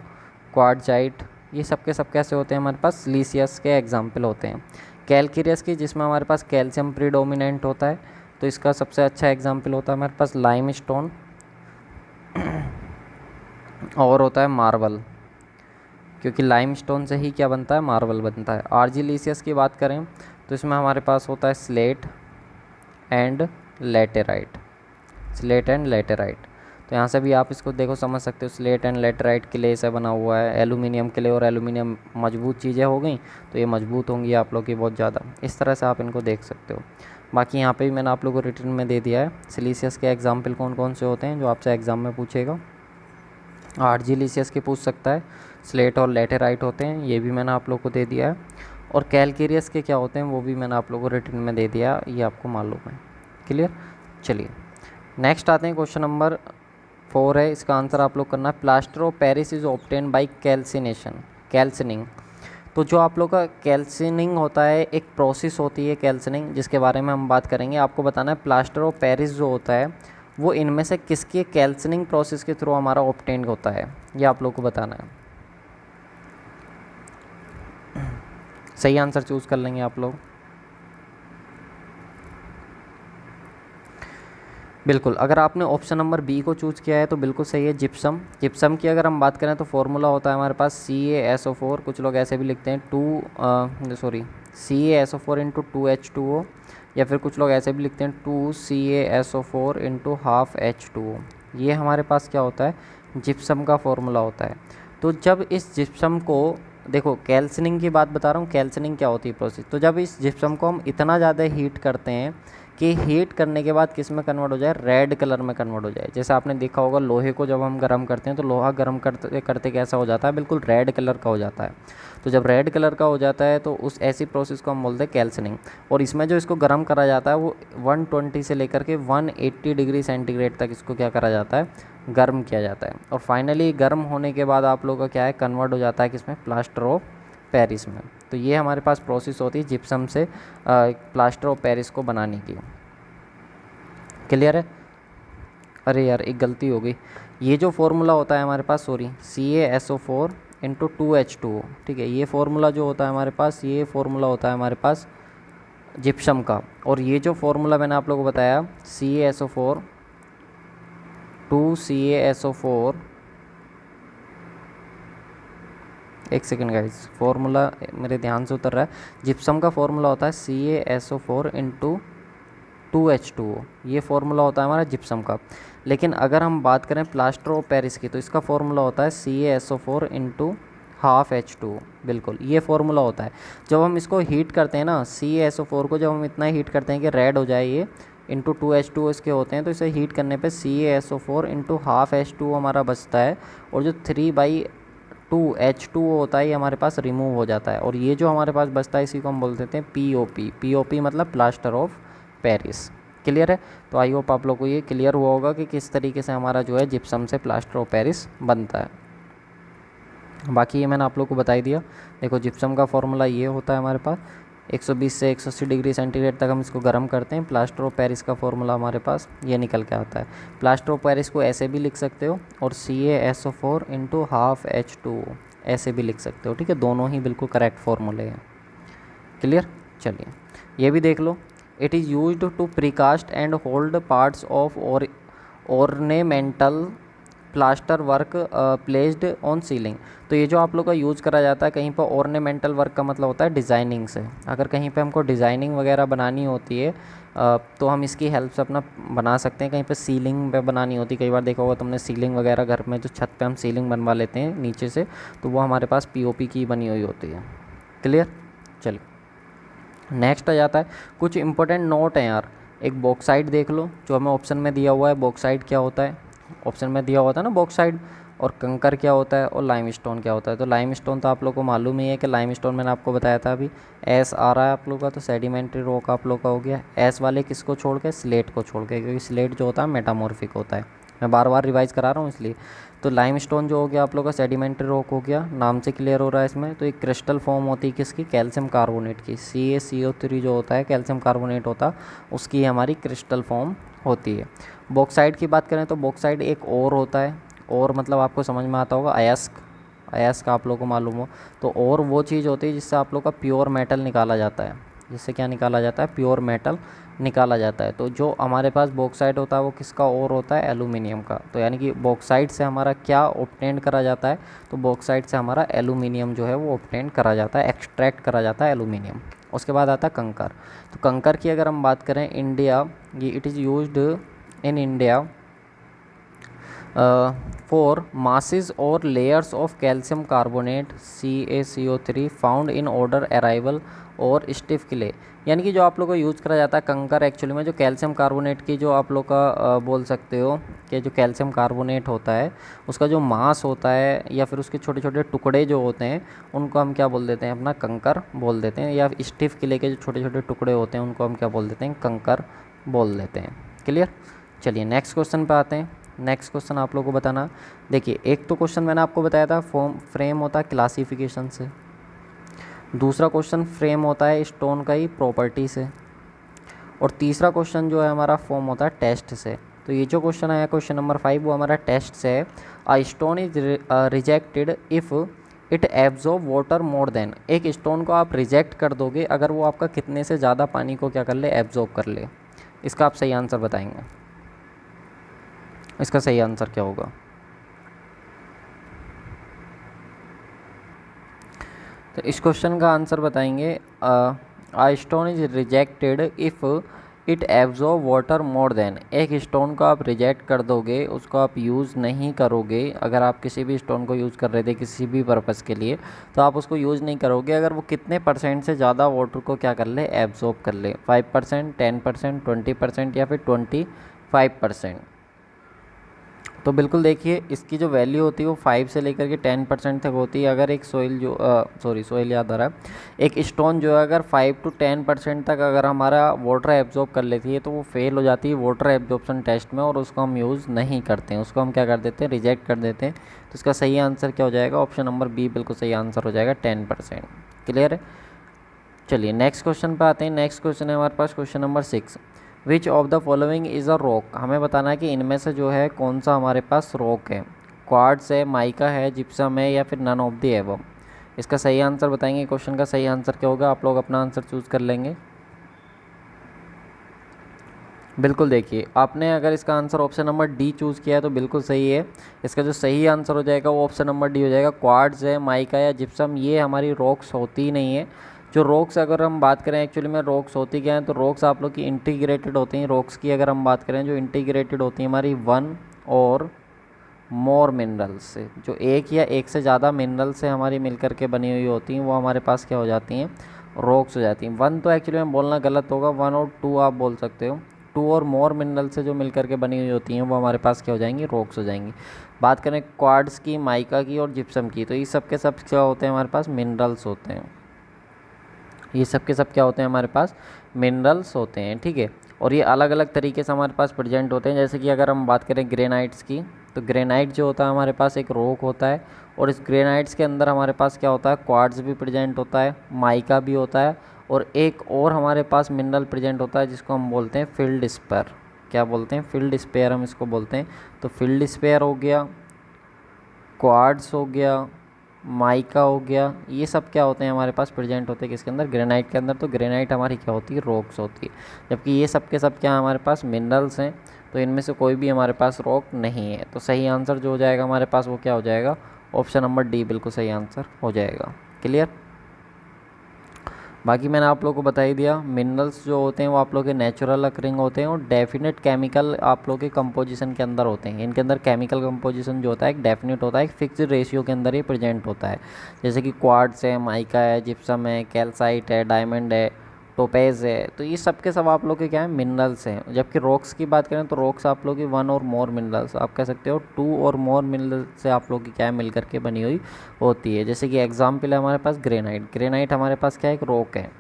क्वार्टजाइट, ये सब के सब कैसे होते हैं, हमारे पास सिलीसियस के एग्जाम्पल होते हैं। कैलकेरियस की, जिसमें हमारे पास कैल्शियम प्रीडोमिनेंट होता है, तो इसका सबसे अच्छा एग्जाम्पल होता है हमारे पास लाइमस्टोन और होता है मार्बल, क्योंकि लाइमस्टोन से ही क्या बनता है, मार्बल बनता है। आर्जिलिशियस की बात करें तो इसमें हमारे पास होता है slate and laterite, slate and laterite. तो यहाँ से भी आप इसको देखो समझ सकते हो, स्लेट एंड लेटराइट क्ले से बना हुआ है, एल्यूमिनियम क्ले, और एल्यूमिनियम मजबूत चीज़ें हो गई तो ये मजबूत होंगी आप लोग की बहुत ज़्यादा। इस तरह से आप इनको देख सकते हो। बाकी यहाँ पे भी मैंने आप लोगों को रिटर्न में दे दिया है सिलीसियस के एग्जाम्पल कौन कौन से होते हैं जो आपसे एग्ज़ाम में पूछेगा। आर्जिलिसियस के पूछ सकता है, स्लेट और लेटेराइट होते हैं, ये भी मैंने आप लोग को दे दिया है। और कैलकेरियस के क्या होते हैं वो भी मैंने आप लोग को रिटर्न में दे दिया, ये आपको मालूम है। क्लियर। चलिए नेक्स्ट आते हैं, क्वेश्चन नंबर 4 है, इसका आंसर आप लोग करना है। Plaster of Paris is obtain by calcination, calcining. तो जो आप लोग का कैल्सिनिंग होता है, एक प्रोसेस होती है कैल्सिनिंग जिसके बारे में हम बात करेंगे। आपको बताना है प्लास्टर ऑफ पेरिस जो होता है वो इनमें से किसके कैल्सिनिंग प्रोसेस के थ्रू हमारा ऑब्टेन होता है, ये आप लोग को बताना है। सही आंसर चूज़ कर लेंगे आप लोग। बिल्कुल, अगर आपने ऑप्शन नंबर बी को चूज़ किया है तो बिल्कुल सही है, जिप्सम। जिप्सम की अगर हम बात करें तो फॉर्मूला होता है हमारे पास CaSO4, कुछ लोग ऐसे भी लिखते हैं CaSO4 इंटू 2H2O, या फिर कुछ लोग ऐसे भी लिखते हैं 2CaSO4 इंटू हाफ H2O। ये हमारे पास क्या होता है, जिप्सम का फॉर्मूला होता है। तो जब इस जिप्सम को देखो, कैल्सनिंग की बात बता रहा हूँ, कैल्सनिंग क्या होती है प्रोसेस। तो जब इस जिप्सम को हम इतना ज़्यादा हीट करते हैं कि हीट करने के बाद किस में कन्वर्ट हो जाए, रेड कलर में कन्वर्ट हो जाए। जैसे आपने देखा होगा लोहे को जब हम गर्म करते हैं तो लोहा गर्म करते करते कैसा हो जाता है, बिल्कुल रेड कलर का हो जाता है। तो जब रेड कलर का हो जाता है तो उस ऐसी प्रोसेस को हम बोलते हैं कैल्सनिंग। और इसमें जो इसको गर्म करा जाता है वो 120 से लेकर के 180 डिग्री सेंटीग्रेड तक इसको क्या करा जाता है, गर्म किया जाता है। और फाइनली गर्म होने के बाद आप लोगों का क्या है, कन्वर्ट हो जाता है किसमें, प्लास्टर ऑफ पेरिस में। तो ये हमारे पास प्रोसेस होती है जिप्सम से प्लास्टर ऑफ पेरिस को बनाने की। क्लियर है। अरे यार एक गलती हो गई, ये जो फॉर्मूला होता है हमारे पास, सॉरी, CaSO4 इंटू 2H2O, ठीक है, ये फार्मूला जो होता है हमारे पास, ये फार्मूला होता है हमारे पास जिप्सम का। और ये जो फार्मूला मैंने आप लोगों को बताया CaSO4 2CaSO4, एक सेकेंड गाइस, फार्मूला मेरे ध्यान से उतर रहा है। जिप्सम का फार्मूला होता है CaSO4 इंटू 2H2O, ये फार्मूला होता है हमारा जिप्सम का। लेकिन अगर हम बात करें प्लास्टर ऑफ पेरिस की तो इसका फार्मूला होता है CaSO4 इंटू हाफ H2O। बिल्कुल ये फार्मूला होता है। जब हम इसको हीट करते हैं ना, CaSO4 को जब हम इतना हीट करते हैं कि रेड हो जाए ये, इंटू 2H2O इसके होते हैं, तो इसे हीट करने पे CaSO4 इंटू हाफ H2O हमारा बचता है। और जो 3/2 H2O होता है ये हमारे पास रिमूव हो जाता है। और ये जो हमारे पास बचता है इसी को हम बोल देते हैं POP। POP मतलब प्लास्टर ऑफ पेरिस। क्लियर है। तो आई होप आप लोग को ये क्लियर हुआ होगा कि किस तरीके से हमारा जो है जिप्सम से प्लास्टर ऑफ पेरिस बनता है। बाकी ये मैंने आप लोग को बता ही दिया। देखो जिप्सम का फॉर्मूला ये होता है हमारे पास, 120 से 180 डिग्री सेंटीग्रेड तक हम इसको गर्म करते हैं। प्लास्टर ऑफ पेरिस का फॉर्मूला हमारे पास ये निकल के आता है। प्लास्टर ऑफ पेरिस को ऐसे भी लिख सकते हो और CaSO4 इंटू हाफ H2O ऐसे भी लिख सकते हो, ठीक है, दोनों ही बिल्कुल करेक्ट फॉर्मूले हैं। क्लियर। चलिए ये भी देख लो, it is used to precast and hold parts of ornamental plaster work placed on ceiling. तो ये जो आप लोग का यूज़ करा जाता है कहीं पर, ऑर्नेमेंटल वर्क का मतलब होता है डिज़ाइनिंग से। अगर कहीं पे हमको डिज़ाइनिंग वगैरह बनानी होती है तो हम इसकी हेल्प से अपना बना सकते हैं। कहीं पे सीलिंग पे बनानी होती है, कई बार देखा होगा तुमने सीलिंग वगैरह घर में, जो छत पे हम सीलिंग बनवा लेते हैं नीचे से, तो वो हमारे पास POP की बनी हुई होती है। क्लियर। चलिए नेक्स्ट आ जाता है, कुछ इंपॉर्टेंट नोट हैं यार। एक बॉक्साइट देख लो जो हमें ऑप्शन में दिया हुआ है। बॉक्साइट क्या होता है, ऑप्शन में दिया होता है ना बॉक्साइट। और कंकर क्या होता है और लाइमस्टोन क्या होता है। तो लाइमस्टोन तो आप लोग को मालूम ही है कि लाइमस्टोन मैंने आपको बताया था अभी, S आ रहा है आप लोग का, तो सेडिमेंट्री रॉक आप लोग का हो गया। S वाले किसको छोड़ के, स्लेट को छोड़ के, क्योंकि स्लेट जो होता है मेटामॉर्फिक होता है। मैं बार बार रिवाइज करा रहा हूँ इसलिए। तो लाइमस्टोन जो हो गया आप लोग का सेडिमेंट्री रॉक हो गया, नाम से क्लियर हो रहा है इसमें। तो एक क्रिस्टल फॉर्म होती है किसकी, कैल्शियम कार्बोनेट की। CaCO3 जो होता है कैल्शियम कार्बोनेट होता, उसकी हमारी क्रिस्टल फॉर्म होती है। बॉक्साइट की बात करें तो बॉक्साइट एक और होता है, और मतलब आपको समझ में आता होगा अयस्क, अयस्क आप लोग को मालूम हो। तो और वो चीज़ होती है जिससे आप लोग का प्योर मेटल निकाला जाता है। जिससे क्या निकाला जाता है, प्योर मेटल निकाला जाता है। तो जो हमारे पास बॉक्साइट होता है वो किसका और होता है, एल्यूमिनियम का। तो यानी कि बॉक्साइट से हमारा क्या ऑब्टेन करा जाता है, तो बॉक्साइट से हमारा एल्यूमिनियम जो है वो ऑब्टेन करा जाता है, एक्सट्रैक्ट करा जाता है एल्यूमिनियम। उसके बाद आता है कंकर। तो कंकर की अगर हम बात करें, इंडिया, ये it is used in India for masses or layers of calcium carbonate CaCO3 found in order arrival or stiff clay, यानी कि जो आप लोग को यूज़ करा जाता है कंकर एक्चुअली में जो कैल्शियम कार्बोनेट की जो आप लोग का बोल सकते हो कि जो कैल्शियम कार्बोनेट होता है उसका जो मास होता है या फिर उसके छोटे छोटे टुकड़े जो होते हैं उनको हम क्या बोल देते हैं, अपना कंकर बोल देते हैं, या स्टिफ क्ले के जो छोटे छोटे टुकड़े होते हैं उनको हम क्या बोल देते हैं, कंकर बोल देते हैं। क्लियर। चलिए नेक्स्ट क्वेश्चन पे आते हैं। नेक्स्ट क्वेश्चन आप लोगों को बताना, देखिए एक तो क्वेश्चन मैंने आपको बताया था फ्रेम होता है क्लासिफिकेशन से, दूसरा क्वेश्चन फ्रेम होता है स्टोन का ही प्रॉपर्टी से, और तीसरा क्वेश्चन जो है हमारा फॉर्म होता है टेस्ट से। तो ये जो क्वेश्चन है क्वेश्चन नंबर 5 वो हमारा टेस्ट से है। A stone is rejected if it absorb water more than, एक स्टोन को आप रिजेक्ट कर दोगे अगर वो आपका कितने से ज़्यादा पानी को क्या कर ले, एब्जॉर्ब कर ले। इसका आप सही आंसर बताएंगे, इसका सही आंसर क्या होगा। तो इस क्वेश्चन का आंसर बताएंगे, a stone is rejected if it absorb water more than, एक स्टोन को आप रिजेक्ट कर दोगे, उसको आप यूज़ नहीं करोगे। अगर आप किसी भी स्टोन को यूज़ कर रहे थे किसी भी पर्पज़ के लिए तो आप उसको यूज़ नहीं करोगे अगर वो कितने % से ज़्यादा वाटर को क्या कर ले, एब्जॉर्ब कर ले। 5%, 10%, 20% या फिर 25%। तो बिल्कुल देखिए इसकी जो वैल्यू होती है वो 5 से लेकर के 10% तक होती है। अगर एक सोइल याद आ रहा है, एक स्टोन जो है अगर 5 to 10% तक अगर हमारा वाटर एब्जॉर्ब कर लेती है तो वो फेल हो जाती है वाटर एब्जॉर्प्शन टेस्ट में, और उसको हम यूज़ नहीं करते हैं, उसको हम क्या कर देते हैं, रिजेक्ट कर देते हैं। तो इसका सही आंसर क्या हो जाएगा, ऑप्शन नंबर बी बिल्कुल सही आंसर हो जाएगा, 10%। क्लियर है। चलिए नेक्स्ट क्वेश्चन पे आते हैं। नेक्स्ट क्वेश्चन है हमारे पास question number 6, which of the following is a rock, हमें बताना है कि इनमें से जो है कौन सा हमारे पास रॉक है। क्वार्ट्ज है, माइका है, जिप्सम है, या फिर नन ऑफ द एबव। इसका सही आंसर बताएंगे, क्वेश्चन का सही आंसर क्या होगा, आप लोग अपना आंसर चूज़ कर लेंगे। बिल्कुल देखिए आपने अगर इसका answer option number D choose किया है तो बिल्कुल सही है। इसका जो सही आंसर हो जाएगा वो ऑप्शन नंबर डी हो जाएगा। क्वार्ट्ज है, माइका या जिप्सम ये हमारी रॉक्स होती ही नहीं है। जो रॉक्स अगर हम बात करें एक्चुअली में रॉक्स होती क्या है, तो रॉक्स आप लोग की इंटीग्रेटेड होती हैं। रॉक्स की अगर हम बात करें जो इंटीग्रेटेड होती हैं हमारी वन और मोर मिनरल्स से, जो एक या एक से ज़्यादा मिनरल से हमारी मिलकर के बनी हुई होती हैं वो हमारे पास क्या हो जाती हैं, रॉक्स हो जाती हैं। वन तो एक्चुअली में बोलना गलत होगा, वन और टू आप बोल सकते हो। टू और मोर मिनरल से जो मिलकर के बनी हुई होती हैं वो हमारे पास क्या हो जाएंगी, रॉक्स हो जाएंगी। बात करें क्वार्ट्ज की, माइका की और जिप्सम की, तो ये सब के सब क्या होते हैं हमारे पास, मिनरल्स होते हैं। ये सब के सब क्या होते हैं हमारे पास, मिनरल्स होते हैं। ठीक है। और ये अलग अलग तरीके से हमारे पास प्रेजेंट होते हैं। जैसे कि अगर हम बात करें ग्रेनाइट्स की, तो ग्रेनाइट जो होता है हमारे पास एक रॉक होता है, और इस ग्रेनाइट्स के अंदर हमारे पास क्या होता है, क्वार्ट्ज भी प्रेजेंट होता है, माइका भी होता है, और एक और हमारे पास मिनरल प्रेजेंट होता है जिसको हम बोलते हैं फील्ड स्पेयर। क्या बोलते हैं, फील्ड स्पेयर हम इसको बोलते हैं। तो फील्ड स्पेयर हो गया, क्वार्ट्ज हो गया, माइका हो गया, ये सब क्या होते हैं हमारे पास प्रेजेंट होते हैं किसके अंदर, ग्रेनाइट के अंदर। तो ग्रेनाइट हमारी क्या होती है, रॉक्स होती है, जबकि ये सब के सब क्या हमारे पास मिनरल्स हैं। तो इनमें से कोई भी हमारे पास रॉक नहीं है। तो सही आंसर जो हो जाएगा हमारे पास वो क्या हो जाएगा, ऑप्शन नंबर डी बिल्कुल सही आंसर हो जाएगा। क्लियर। बाकी मैंने आप लोगों को बता ही दिया, मिनरल्स जो होते हैं वो आप लोग के नेचुरल अकरिंग होते हैं और डेफिनेट केमिकल आप लोग के कंपोजिशन के अंदर होते हैं। इनके अंदर केमिकल कंपोजिशन जो होता है एक डेफिनेट होता है, एक फिक्स्ड रेशियो के अंदर ही प्रेजेंट होता है। जैसे कि क्वार्ट्ज है, माइका है, जिप्सम है, कैल्साइट है, डायमंड है, टोपेज है, तो ये सब के सब आप लोग के क्या है, मिनरल्स हैं। जबकि रॉक्स की बात करें तो रॉक्स आप लोग की वन और मोर मिनरल्स, आप कह सकते हो टू और मोर मिनरल से आप लोग की क्या है, मिल करके बनी हुई होती है। जैसे कि एग्जाम्पल है हमारे पास ग्रेनाइट। ग्रेनाइट हमारे पास क्या है, एक रॉक है।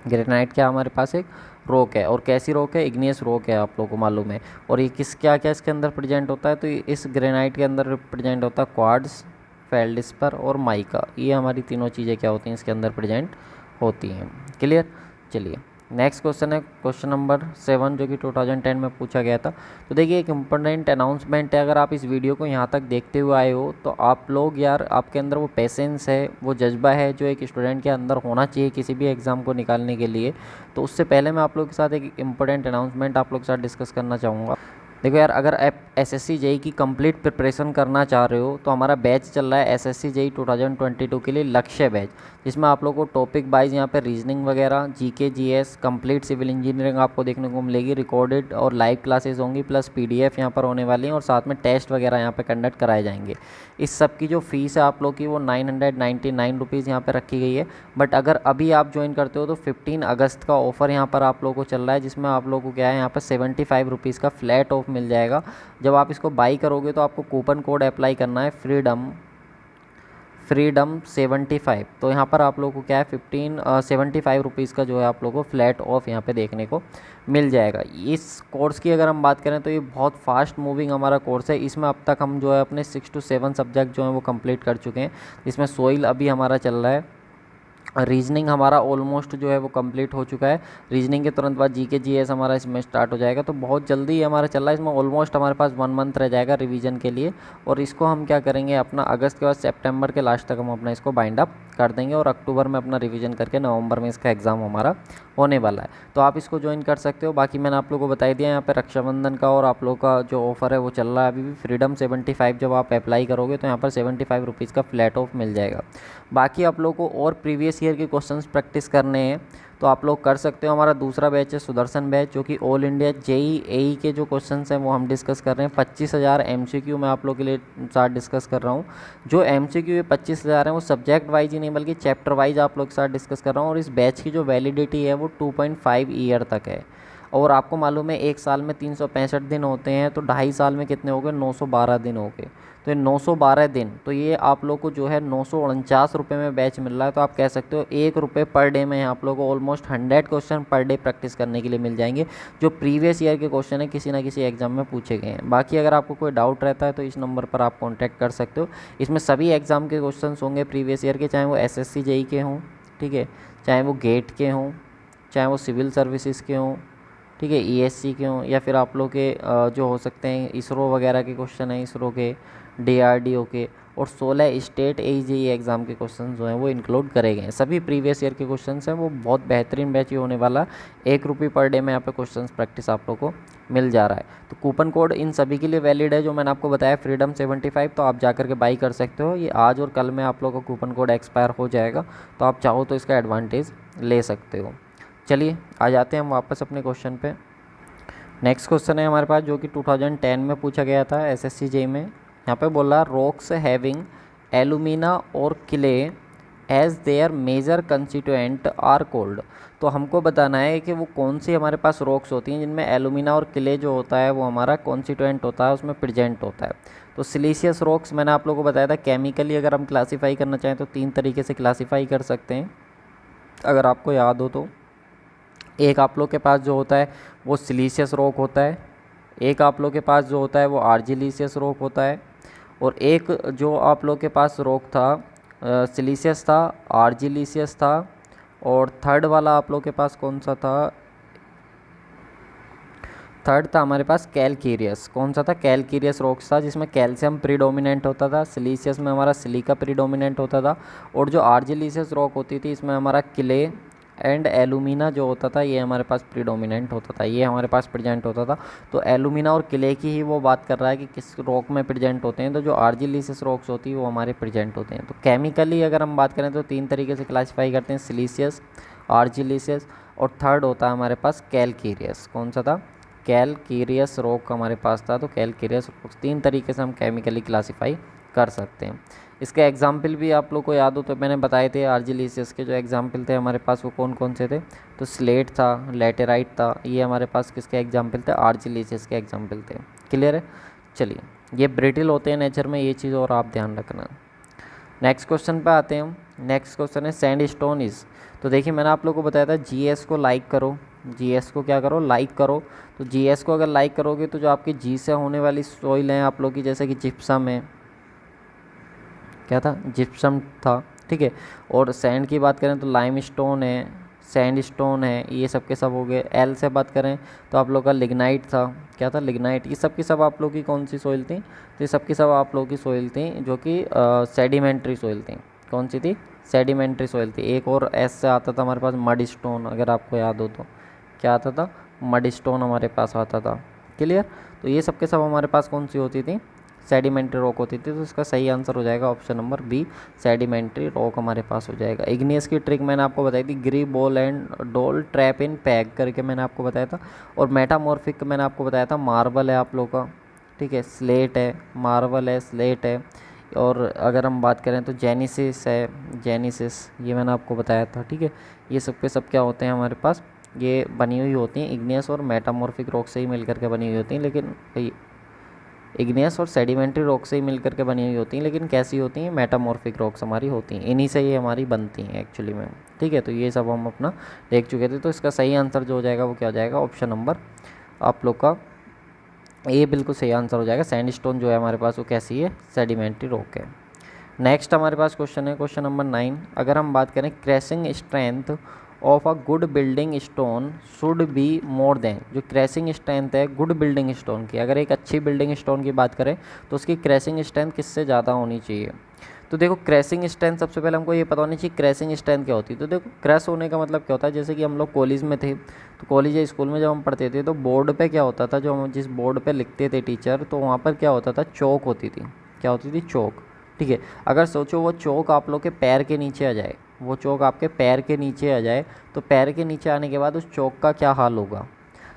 ग्रेनाइट क्या हमारे पास एक रॉक है, और कैसी रॉक है, इग्नियस रॉक है, आप लोगों को मालूम है। और ये किस क्या क्या इसके अंदर प्रेजेंट होता है, तो इस ग्रेनाइट के अंदर प्रेजेंट होता है क्वार्ट्ज, फेल्डस्पर और माइका। ये हमारी तीनों चीज़ें क्या होती हैं इसके अंदर प्रेजेंट होती हैं। क्लियर। चलिए नेक्स्ट क्वेश्चन है क्वेश्चन नंबर 7 जो कि 2010 में पूछा गया था। तो देखिए एक इम्पोर्टेंट अनाउंसमेंट है, अगर आप इस वीडियो को यहाँ तक देखते हुए आए हो तो आप लोग यार आपके अंदर वो पेशेंस है, वो जज्बा है जो एक स्टूडेंट के अंदर होना चाहिए किसी भी एग्ज़ाम को निकालने के लिए। तो उससे पहले मैं आप लोग के साथ एक इम्पोर्टेंट अनाउंसमेंट आप लोग के साथ डिस्कस करना चाहूँगा। देखो यार, अगर आप एसएससी जेई की कंप्लीट प्रिपरेशन करना चाह रहे हो तो हमारा बैच चल रहा है एसएससी जेई 2022 के लिए लक्ष्य बैच, जिसमें आप लोगों को टॉपिक वाइज यहाँ पे रीजनिंग वगैरह, GK GS, complete civil engineering आपको देखने को मिलेगी, रिकॉर्डेड और लाइव क्लासेस होंगी, प्लस पीडीएफ यहाँ पर होने वाली हैं, और साथ में टेस्ट वगैरह यहाँ पे कंडक्ट कराए जाएंगे। इस सब की जो फीस है आप लोग की वो 999 रुपीज़ यहाँ पर रखी गई है। बट अगर अभी आप ज्वाइन करते हो तो 15 अगस्त का ऑफ़र यहाँ पर आप लोगों को चल रहा है, जिसमें आप लोगों को क्या है यहाँ पर 75 रुपीज़ का फ्लैट ऑफ मिल जाएगा। जब आप इसको बाई करोगे तो आपको कूपन कोड अप्लाई करना है फ्रीडम 75। तो यहाँ पर आप लोगों को क्या है 75 रुपीज़ का जो है आप लोगों को फ्लैट ऑफ यहाँ पे देखने को मिल जाएगा। इस कोर्स की अगर हम बात करें तो ये बहुत फास्ट मूविंग हमारा कोर्स है। इसमें अब तक हम जो है अपने 6 to 7 सब्जेक्ट जो हैं वो कंप्लीट कर चुके हैं। इसमें सोइल अभी हमारा चल रहा है, रीजनिंग हमारा ऑलमोस्ट जो है वो कंप्लीट हो चुका है। रीजनिंग के तुरंत बाद जीके जीएस हमारा इसमें स्टार्ट हो जाएगा, तो बहुत जल्दी ही हमारा चल रहा है। इसमें ऑलमोस्ट हमारे पास 1 मंथ रह जाएगा रिवीजन के लिए, और इसको हम क्या करेंगे अपना अगस्त के बाद सितंबर के लास्ट तक हम अपना इसको बाइंड अप कर देंगे, और अक्टूबर में अपना रिवीजन करके नवंबर में इसका एग्ज़ाम हमारा होने वाला है। तो आप इसको ज्वाइन कर सकते हो। बाकी मैंने आप लोगों को बता दिया यहाँ पे रक्षाबंधन का और आप लोगों का जो ऑफ़र है वो चल रहा है अभी भी। फ्रीडम 75 जब आप अप्लाई करोगे तो यहाँ पर 75 रुपीज़ का फ्लैट ऑफ मिल जाएगा। बाकी आप लोगों को और प्रीवियस ईयर के क्वेश्चंस प्रैक्टिस करने हैं तो आप लोग कर सकते हो। हमारा दूसरा बैच है सुदर्शन बैच, जो कि ऑल इंडिया जेई एई के जो क्वेश्चंस हैं वो हम डिस्कस कर रहे हैं। 25,000 एमसीक्यू मैं आप लोगों के लिए साथ डिस्कस कर रहा हूँ। जो एमसीक्यू 25,000 हैं वो सब्जेक्ट वाइज ही नहीं बल्कि चैप्टर वाइज आप लोग के साथ डिस्कस कर रहा हूँ। और इस बैच की जो वैलिडिटी है वो 2.5 ईयर तक है। और आपको मालूम है एक साल में 365 दिन होते हैं, तो 2.5 साल में कितने हो गए 912 दिन हो गए। तो ये 912 दिन, तो ये आप लोग को जो है 949 रुपये में बैच मिल रहा है। तो आप कह सकते हो 1 रुपये पर डे में आप लोग को almost 100 question per day practice करने के लिए मिल जाएंगे, जो प्रीवियस ईयर के क्वेश्चन है किसी ना किसी एग्जाम में पूछे गए हैं। बाकी अगर आपको कोई डाउट रहता है तो इस नंबर पर आप कॉन्टैक्ट कर सकते हो। इसमें सभी एग्ज़ाम के क्वेश्चन होंगे प्रीवियस ईयर के, चाहे वो एसएससी जेई के हों, ठीक है, चाहे वो गेट के हों, चाहे वो सिविल सर्विसेज के हों, ठीक है, ईएससी के हों, या फिर आप लोग के जो हो सकते हैं इसरो वगैरह के क्वेश्चन हैं, इसरो के, डीआरडीओ के, और 16 स्टेट एजेई एग्ज़ाम के क्वेश्चन जो हैं वो इंक्लूड करे गए हैं। सभी प्रीवियस ईयर के क्वेश्चन हैं, वो बहुत बेहतरीन बैच ही होने वाला। 1 रुपये पर डे में यहाँ पे क्वेश्चन प्रैक्टिस आप लोग को मिल जा रहा है। तो कूपन कोड इन सभी के लिए वैलिड है जो मैंने आपको बताया, फ्रीडम 75। तो आप जा करके बाई कर सकते हो। ये आज और कल में आप लोग का कूपन कोड एक्सपायर हो जाएगा, तो आप चाहो तो इसका एडवांटेज ले सकते हो। चलिए आ जाते हैं हम वापस अपने क्वेश्चन पे। नेक्स्ट क्वेश्चन है हमारे पास जो कि 2010 में पूछा गया था एसएससी जेई में। यहाँ पे बोला रॉक्स हैविंग एलुमिना और clay as their major constituent are called. तो हमको बताना है कि वो कौन सी हमारे पास रॉक्स होती हैं जिनमें एलुमिना और क्ले जो होता है वो हमारा कॉन्स्टिट्यूएंट होता है, उसमें प्रेजेंट होता है। तो सिलीशियस रॉक्स मैंने आप लोगों को बताया था, केमिकली अगर हम क्लासीफाई करना चाहें तो 3 तरीके से क्लासीफाई कर सकते हैं अगर आपको याद हो तो। एक आप लोग के पास जो होता है वो सिलीशियस रॉक होता है, एक आप लोग के पास जो होता है वो आर्जिलिशियस रॉक होता है, और एक जो आप लोग के पास रॉक था सिलीशियस था, आर्जिलिशियस था, और थर्ड वाला आप लोग के पास कौन सा था, थर्ड था हमारे पास कैलकेरियस। कौन सा था, कैलकेरियस रॉक्स था जिसमें कैल्शियम प्रीडोमिनेंट होता था। सिलीशियस में हमारा सिलिका प्रीडोमिनेंट होता था, और जो आर्जिलिशियस रॉक होती थी इसमें हमारा क्ले एंड एलुमिना जो होता था ये हमारे पास प्रीडोमिनेंट होता था, ये हमारे पास प्रेजेंट होता था। तो एलुमिना और क्ले की ही वो बात कर रहा है कि किस रॉक में प्रेजेंट होते हैं, तो जो आर्जिलिशियस रॉक्स होती है वो हमारे प्रेजेंट होते हैं। तो केमिकली अगर हम बात करें तो 3 तरीके से क्लासीफाई करते हैं, सिलीशियस, आर्जिलिशियस, और थर्ड होता है हमारे पास कैलकेरियस। कौन सा था, कैलकेरियस रॉक हमारे पास था। तो कैलकेरियस रॉक्स 3 तरीके से हम केमिकली क्लासीफाई कर सकते हैं। इसके एग्जाम्पल भी आप लोग को याद हो तो मैंने बताए थे, आर्जिलिशियस के जो एग्जाम्पल थे हमारे पास वो कौन कौन से थे, तो स्लेट था, लेटेराइट था, ये हमारे पास किसके एग्जाम्पल थे, आर्जिलिशियस के एग्जाम्पल थे। क्लियर है। चलिए, ये ब्रिटिल होते हैं नेचर में, ये चीज़ और आप ध्यान रखना। नेक्स्ट क्वेश्चन पे आते हैं हम। नेक्स्ट क्वेश्चन है सैंड स्टोन इज़। तो देखिए मैंने आप लोगों को बताया था जीएस को लाइक करो, जीएस को क्या करो, लाइक करो। तो जीएस को अगर लाइक करोगे तो जो आपकी जी से होने वाली सॉइल हैं आप लोग की, जैसे कि जिप्सम है, क्या था, जिप्सम था, ठीक है। और सैंड की बात करें तो लाइम स्टोन है, सैंड स्टोन है, ये सब के सब हो गए। एल से बात करें तो आप लोग का लिग्नाइट था, क्या था, लिग्नाइट। ये सब की सब आप लोग की कौन सी सॉइल थी, तो ये सब की सब आप लोग की सॉइल थी जो कि सेडिमेंट्री सॉइल थी। कौन सी थी, सेडिमेंट्री सॉइल थी। एक और एस से आता था हमारे पास मड स्टोन, अगर आपको याद हो तो क्या आता था, मड स्टोन हमारे पास आता था। क्लियर। तो ये सब के सब हमारे पास कौन सी होती थी, सेडिमेंट्री रॉक होती थी। तो इसका सही आंसर हो जाएगा option number B, sedimentary rock हमारे पास हो जाएगा। इग्नियस की ट्रिक मैंने आपको बताई थी, ग्री बॉल एंड डोल ट्रैप इन पैग करके मैंने आपको बताया था। और मेटामॉर्फिक मैंने आपको बताया था मार्बल है आप लोग का, ठीक है, स्लेट है, मार्बल है, स्लेट है। और अगर हम बात करें तो जेनेसिस है, जेनेसिस ये मैंने आपको बताया था, ठीक है। ये सब के सब क्या होते हैं हमारे पास, ये बनी हुई होती हैं इग्नियस और मेटामॉर्फिक रॉक से ही मिल करके बनी हुई होती हैं। लेकिन इग्नियस और सेडिमेंट्री रॉक से ही मिल करके बनी हुई होती हैं, लेकिन कैसी होती हैं, मेटामॉर्फिक रॉक्स हमारी होती हैं, इन्हीं से ये हमारी बनती हैं एक्चुअली में, ठीक है। तो ये सब हम अपना देख चुके थे। तो इसका सही आंसर जो हो जाएगा वो क्या हो जाएगा, ऑप्शन नंबर आप लोग का ए बिल्कुल सही आंसर हो जाएगा। सैंडस्टोन जो है हमारे पास वो कैसी है, सेडिमेंट्री रॉक है। नेक्स्ट हमारे पास क्वेश्चन है क्वेश्चन नंबर 9। अगर हम बात करें crashing strength of a good building stone should be more than, जो क्रैशिंग स्ट्रेंथ है गुड बिल्डिंग स्टोन की, अगर एक अच्छी बिल्डिंग स्टोन की बात करें तो उसकी क्रैशिंग स्ट्रेंथ किससे ज़्यादा होनी चाहिए। तो देखो क्रैशिंग स्ट्रेंथ सबसे पहले हमको ये पता होनी चाहिए क्रैशिंग स्ट्रेंथ क्या होती है। तो देखो क्रैश होने का मतलब क्या होता है, जैसे कि हम लोग कॉलेज में थे, तो कॉलेज या स्कूल में जब हम पढ़ते थे तो बोर्ड पे क्या होता था, जो हम जिस बोर्ड पे लिखते थे टीचर, तो वहाँ पर क्या होता था, चौक होती थी, क्या होती थी, चौक, ठीक है। अगर सोचो वो चौक आप लोग के पैर के नीचे आ जाए, वो चौक आपके पैर के नीचे आ जाए, तो पैर के नीचे आने के बाद उस चौक का क्या हाल होगा।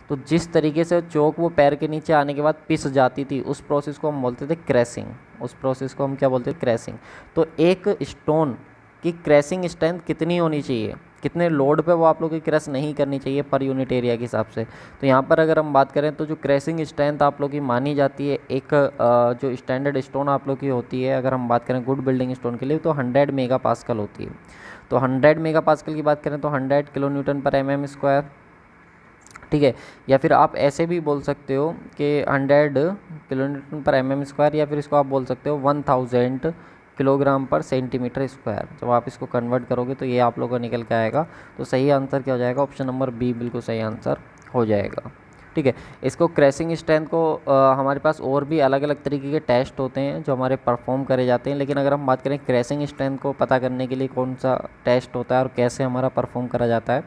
तो जिस तरीके से चौक वो पैर के नीचे आने के बाद पिस जाती थी, उस प्रोसेस को हम बोलते थे क्रैशिंग, उस प्रोसेस को हम क्या बोलते थे, क्रैशिंग। तो एक स्टोन की क्रैशिंग स्ट्रेंथ कितनी होनी चाहिए, कितने लोड पे वो आप लोग की क्रैश नहीं करनी चाहिए पर यूनिट एरिया के हिसाब से। तो यहाँ पर अगर हम बात करें तो जो क्रैशिंग स्ट्रेंथ आप लोग की मानी जाती है, एक जो स्टैंडर्ड स्टोन आप लोग की होती है, अगर हम बात करें गुड बिल्डिंग स्टोन के लिए, तो 100 मेगा पास्कल होती है। तो 100 मेगा पास्कल की बात करें तो 100 किलो न्यूटन पर mm स्क्वायर, ठीक है। या फिर आप ऐसे भी बोल सकते हो कि 100 किलो न्यूटन पर mm स्क्वायर, या फिर इसको आप बोल सकते हो 1000 किलोग्राम पर सेंटीमीटर स्क्वायर। जब आप इसको कन्वर्ट करोगे तो ये आप लोगों को निकल के आएगा। तो सही आंसर क्या हो जाएगा, ऑप्शन नंबर बी बिल्कुल सही आंसर हो जाएगा, ठीक है। इसको क्रैशिंग स्ट्रेंथ को हमारे पास और भी अलग अलग तरीके के टेस्ट होते हैं जो हमारे परफॉर्म करे जाते हैं, लेकिन अगर हम बात करें क्रैशिंग स्ट्रेंथ को पता करने के लिए कौन सा टेस्ट होता है और कैसे हमारा परफॉर्म करा जाता है,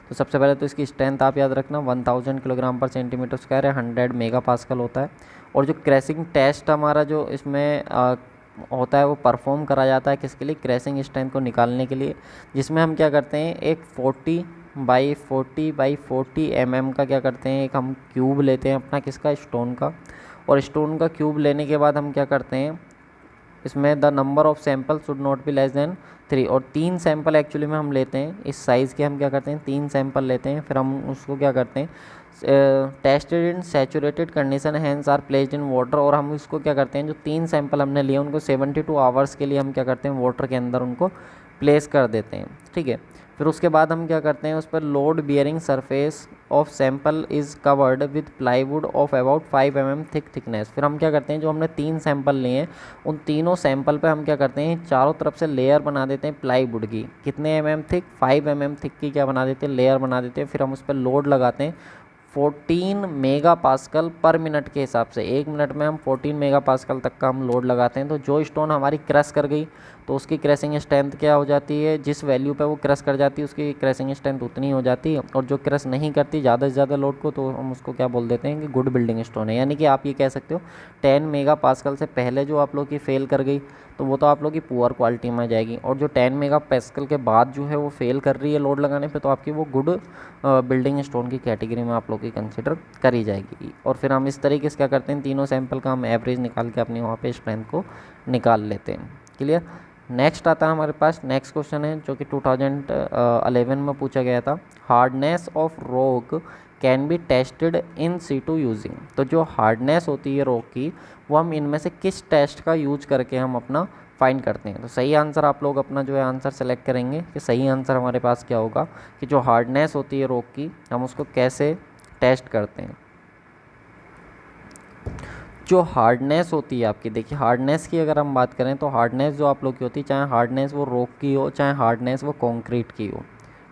तो सबसे पहले तो इसकी स्ट्रेंथ आप याद रखना 1000 किलोग्राम पर सेंटीमीटर स्क्वायर है, 100 मेगा पास्कल होता है। और जो क्रैशिंग टेस्ट हमारा जो इसमें होता है वो परफॉर्म करा जाता है किसके लिए, क्रैशिंग स्ट्रेंथ को निकालने के लिए, जिसमें हम क्या करते हैं, एक 40x40x40 mm का क्या करते हैं, एक हम क्यूब लेते हैं अपना किसका, स्टोन का। और स्टोन का क्यूब लेने के बाद हम क्या करते हैं, इसमें the number of sample should not be less than 3, और 3 सैंपल एक्चुअली में हम लेते हैं इस साइज़ के, हम क्या करते हैं 3 सैंपल लेते हैं। फिर हम उसको क्या करते हैं, tested in saturated condition hence are placed in water, और हम उसको क्या करते हैं, जो 3 सैंपल हमने लिए उनको 72 आवर्स के लिए हम क्या करते हैं, वाटर के अंदर उनको प्लेस कर देते हैं, ठीक है। फिर उसके बाद हम क्या करते हैं, उस पर load bearing surface of sample is covered with plywood of about 5 mm thick thickness. फिर हम क्या करते हैं, जो हमने 3 सैंपल लिए हैं उन तीनों सैंपल पे हम क्या करते हैं, चारों तरफ से लेयर बना देते हैं प्लाईवुड की, कितने mm थिक, 5 mm थिक की क्या बना देते हैं, लेयर बना देते हैं। फिर हम उस पर लोड लगाते हैं 14 मेगा पास्कल पर मिनट के हिसाब से, 1 मिनट में हम 14 मेगा पास्कल तक का हम लोड लगाते हैं। तो जो स्टोन हमारी क्रश कर गई तो उसकी क्रशिंग स्ट्रेंथ क्या हो जाती है, जिस वैल्यू पे वो क्रश कर जाती है उसकी क्रशिंग स्ट्रेंथ उतनी हो जाती है। और जो क्रश नहीं करती ज़्यादा से ज़्यादा लोड को, तो हम उसको क्या बोल देते हैं कि गुड बिल्डिंग स्टोन है। यानी कि आप ये कह सकते हो 10 मेगा पास्कल से पहले जो आप लोग की फेल कर गई तो वो तो आप लोग की पुअर क्वालिटी में आ जाएगी, और जो 10 मेगा पास्कल के बाद जो है वो फेल कर रही है लोड लगाने पे, तो आपकी वो गुड बिल्डिंग स्टोन की कैटेगरी में आप लोग की कंसिडर करी जाएगी। और फिर हम इस तरीके से क्या करते हैं, तीनों सैंपल का हम एवरेज निकाल के अपनी वहाँ पे स्ट्रेंथ को निकाल लेते हैं। क्लियर। नेक्स्ट आता है हमारे पास, नेक्स्ट क्वेश्चन है जो कि 2011 में पूछा गया था, hardness of rock can be tested in situ using. तो जो हार्डनेस होती है रॉक की वो हम इनमें से किस टेस्ट का यूज करके हम अपना फाइंड करते हैं। तो सही आंसर आप लोग अपना जो है आंसर सेलेक्ट करेंगे कि सही आंसर हमारे पास क्या होगा, कि जो हार्डनेस होती है रॉक की हम उसको कैसे टेस्ट करते हैं। जो हार्डनेस होती है आपकी, देखिए हार्डनेस की अगर हम बात करें तो हार्डनेस जो आप लोग की होती है, चाहे हार्डनेस वो रॉक की हो चाहे हार्डनेस वो कंक्रीट की हो,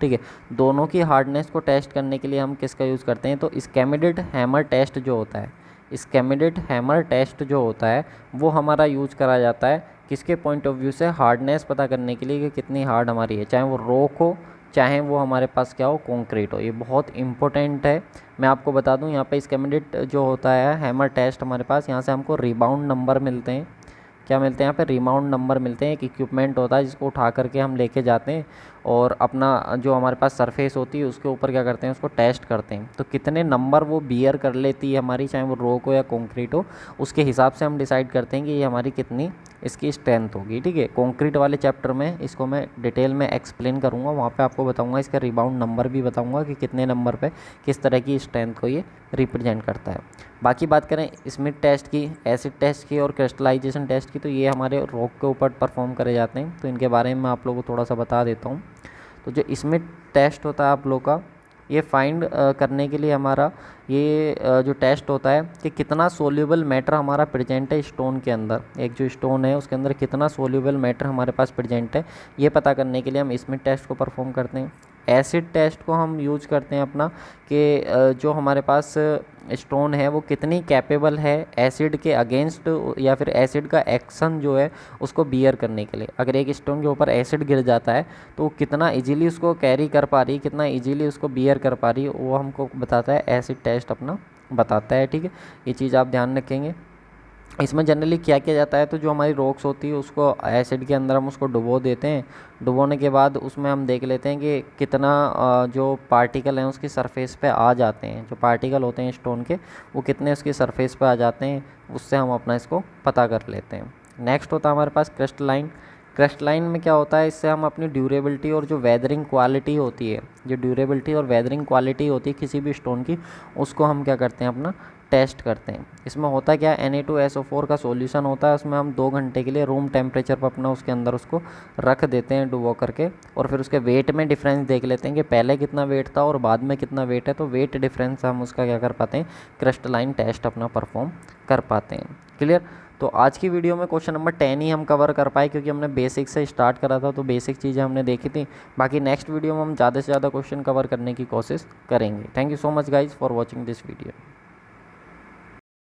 ठीक है, दोनों की हार्डनेस को टेस्ट करने के लिए हम किसका यूज़ करते हैं, तो स्कैमिडेड हैमर टेस्ट जो होता है, स्कैमिडेड हैमर टेस्ट जो होता है वो हमारा यूज करा जाता है किसके पॉइंट ऑफ व्यू से, हार्डनेस पता करने के लिए कि कितनी हार्ड हमारी है, चाहे वो रॉक हो चाहे वो हमारे पास क्या हो, कंक्रीट हो। ये बहुत इंपॉर्टेंट है। मैं आपको बता दूं, यहाँ पे स्कैमेटिक जो होता है हैमर टेस्ट हमारे पास, यहाँ से हमको रिबाउंड नंबर मिलते हैं। क्या मिलते हैं यहाँ पे, रिबाउंड नंबर मिलते हैं। एक इक्विपमेंट होता है जिसको उठा करके हम लेके जाते हैं और अपना जो हमारे पास सरफेस होती है उसके ऊपर क्या करते हैं, उसको टेस्ट करते हैं। तो कितने नंबर वो बियर कर लेती है हमारी, चाहे वो रॉक हो या कंक्रीट हो, उसके हिसाब से हम डिसाइड करते हैं कि ये हमारी कितनी इसकी स्ट्रेंथ होगी। ठीक है, कंक्रीट वाले चैप्टर में इसको मैं डिटेल में एक्सप्लेन करूँगा, वहाँ पे आपको बताऊँगा इसका रिबाउंड नंबर भी बताऊँगा कि कितने नंबर पे किस तरह की स्ट्रेंथ को ये रिप्रेजेंट करता है। बाकी बात करें स्मिथ टेस्ट की, एसिड टेस्ट की और क्रिस्टलाइजेशन टेस्ट की, तो ये हमारे रॉक के ऊपर परफॉर्म करे जाते हैं। तो इनके बारे में मैं आप लोगों को थोड़ा सा बता देता हूँ। तो जो स्मिथ टेस्ट होता है आप लोग का, ये फाइंड करने के लिए हमारा ये जो टेस्ट होता है कि कितना सोल्यूबल मैटर हमारा प्रेजेंट है स्टोन के अंदर। एक जो स्टोन है उसके अंदर कितना सोल्यूबल मैटर हमारे पास प्रेजेंट है, ये पता करने के लिए हम स्मिथ टेस्ट को परफॉर्म करते हैं। एसिड टेस्ट को हम यूज करते हैं अपना कि जो हमारे पास स्टोन है वो कितनी कैपेबल है एसिड के अगेंस्ट या फिर एसिड का एक्शन जो है उसको बियर करने के लिए। अगर एक स्टोन के ऊपर एसिड गिर जाता है तो वो कितना इजीली उसको कैरी कर पा रही है, कितना इजीली उसको बियर कर पा रही है, वो हमको बताता है एसिड टेस्ट अपना बताता है। ठीक है, ये चीज़ आप ध्यान रखेंगे। इसमें जनरली क्या किया जाता है, तो जो हमारी रॉक्स होती है उसको एसिड के अंदर हम उसको डुबो देते हैं। डुबोने के बाद उसमें हम देख लेते हैं कि कितना जो पार्टिकल हैं उसकी सरफेस पे आ जाते हैं। जो पार्टिकल होते हैं स्टोन के वो कितने उसकी सरफेस पे आ जाते हैं, उससे हम अपना इसको पता कर लेते हैं। नेक्स्ट होता है हमारे पास क्रिस्टलाइन। क्रिस्टलाइन में क्या होता है, इससे हम अपनी ड्यूरेबिलिटी और जो वेदरिंग क्वालिटी होती है, जो ड्यूरेबिलिटी और वेदरिंग क्वालिटी होती है किसी भी स्टोन की, उसको हम क्या करते हैं अपना टेस्ट करते हैं। इसमें होता क्या है, Na2SO4 का सॉल्यूशन होता है, उसमें हम 2 घंटे के लिए रूम टेम्परेचर पर अपना उसके अंदर उसको रख देते हैं डुबो करके, और फिर उसके वेट में डिफरेंस देख लेते हैं कि पहले कितना वेट था और बाद में कितना वेट है। तो वेट डिफरेंस हम उसका क्या कर पाते हैं, क्रिस्टलाइन टेस्ट अपना परफॉर्म कर पाते हैं। क्लियर। तो आज की वीडियो में क्वेश्चन नंबर 10 ही हम कवर कर पाए, क्योंकि हमने बेसिक से स्टार्ट करा था, तो बेसिक चीज़ें हमने देखी थी। बाकी नेक्स्ट वीडियो में हम ज़्यादा से ज़्यादा क्वेश्चन कवर करने की कोशिश करेंगे। Thank you so much guys for watching this video.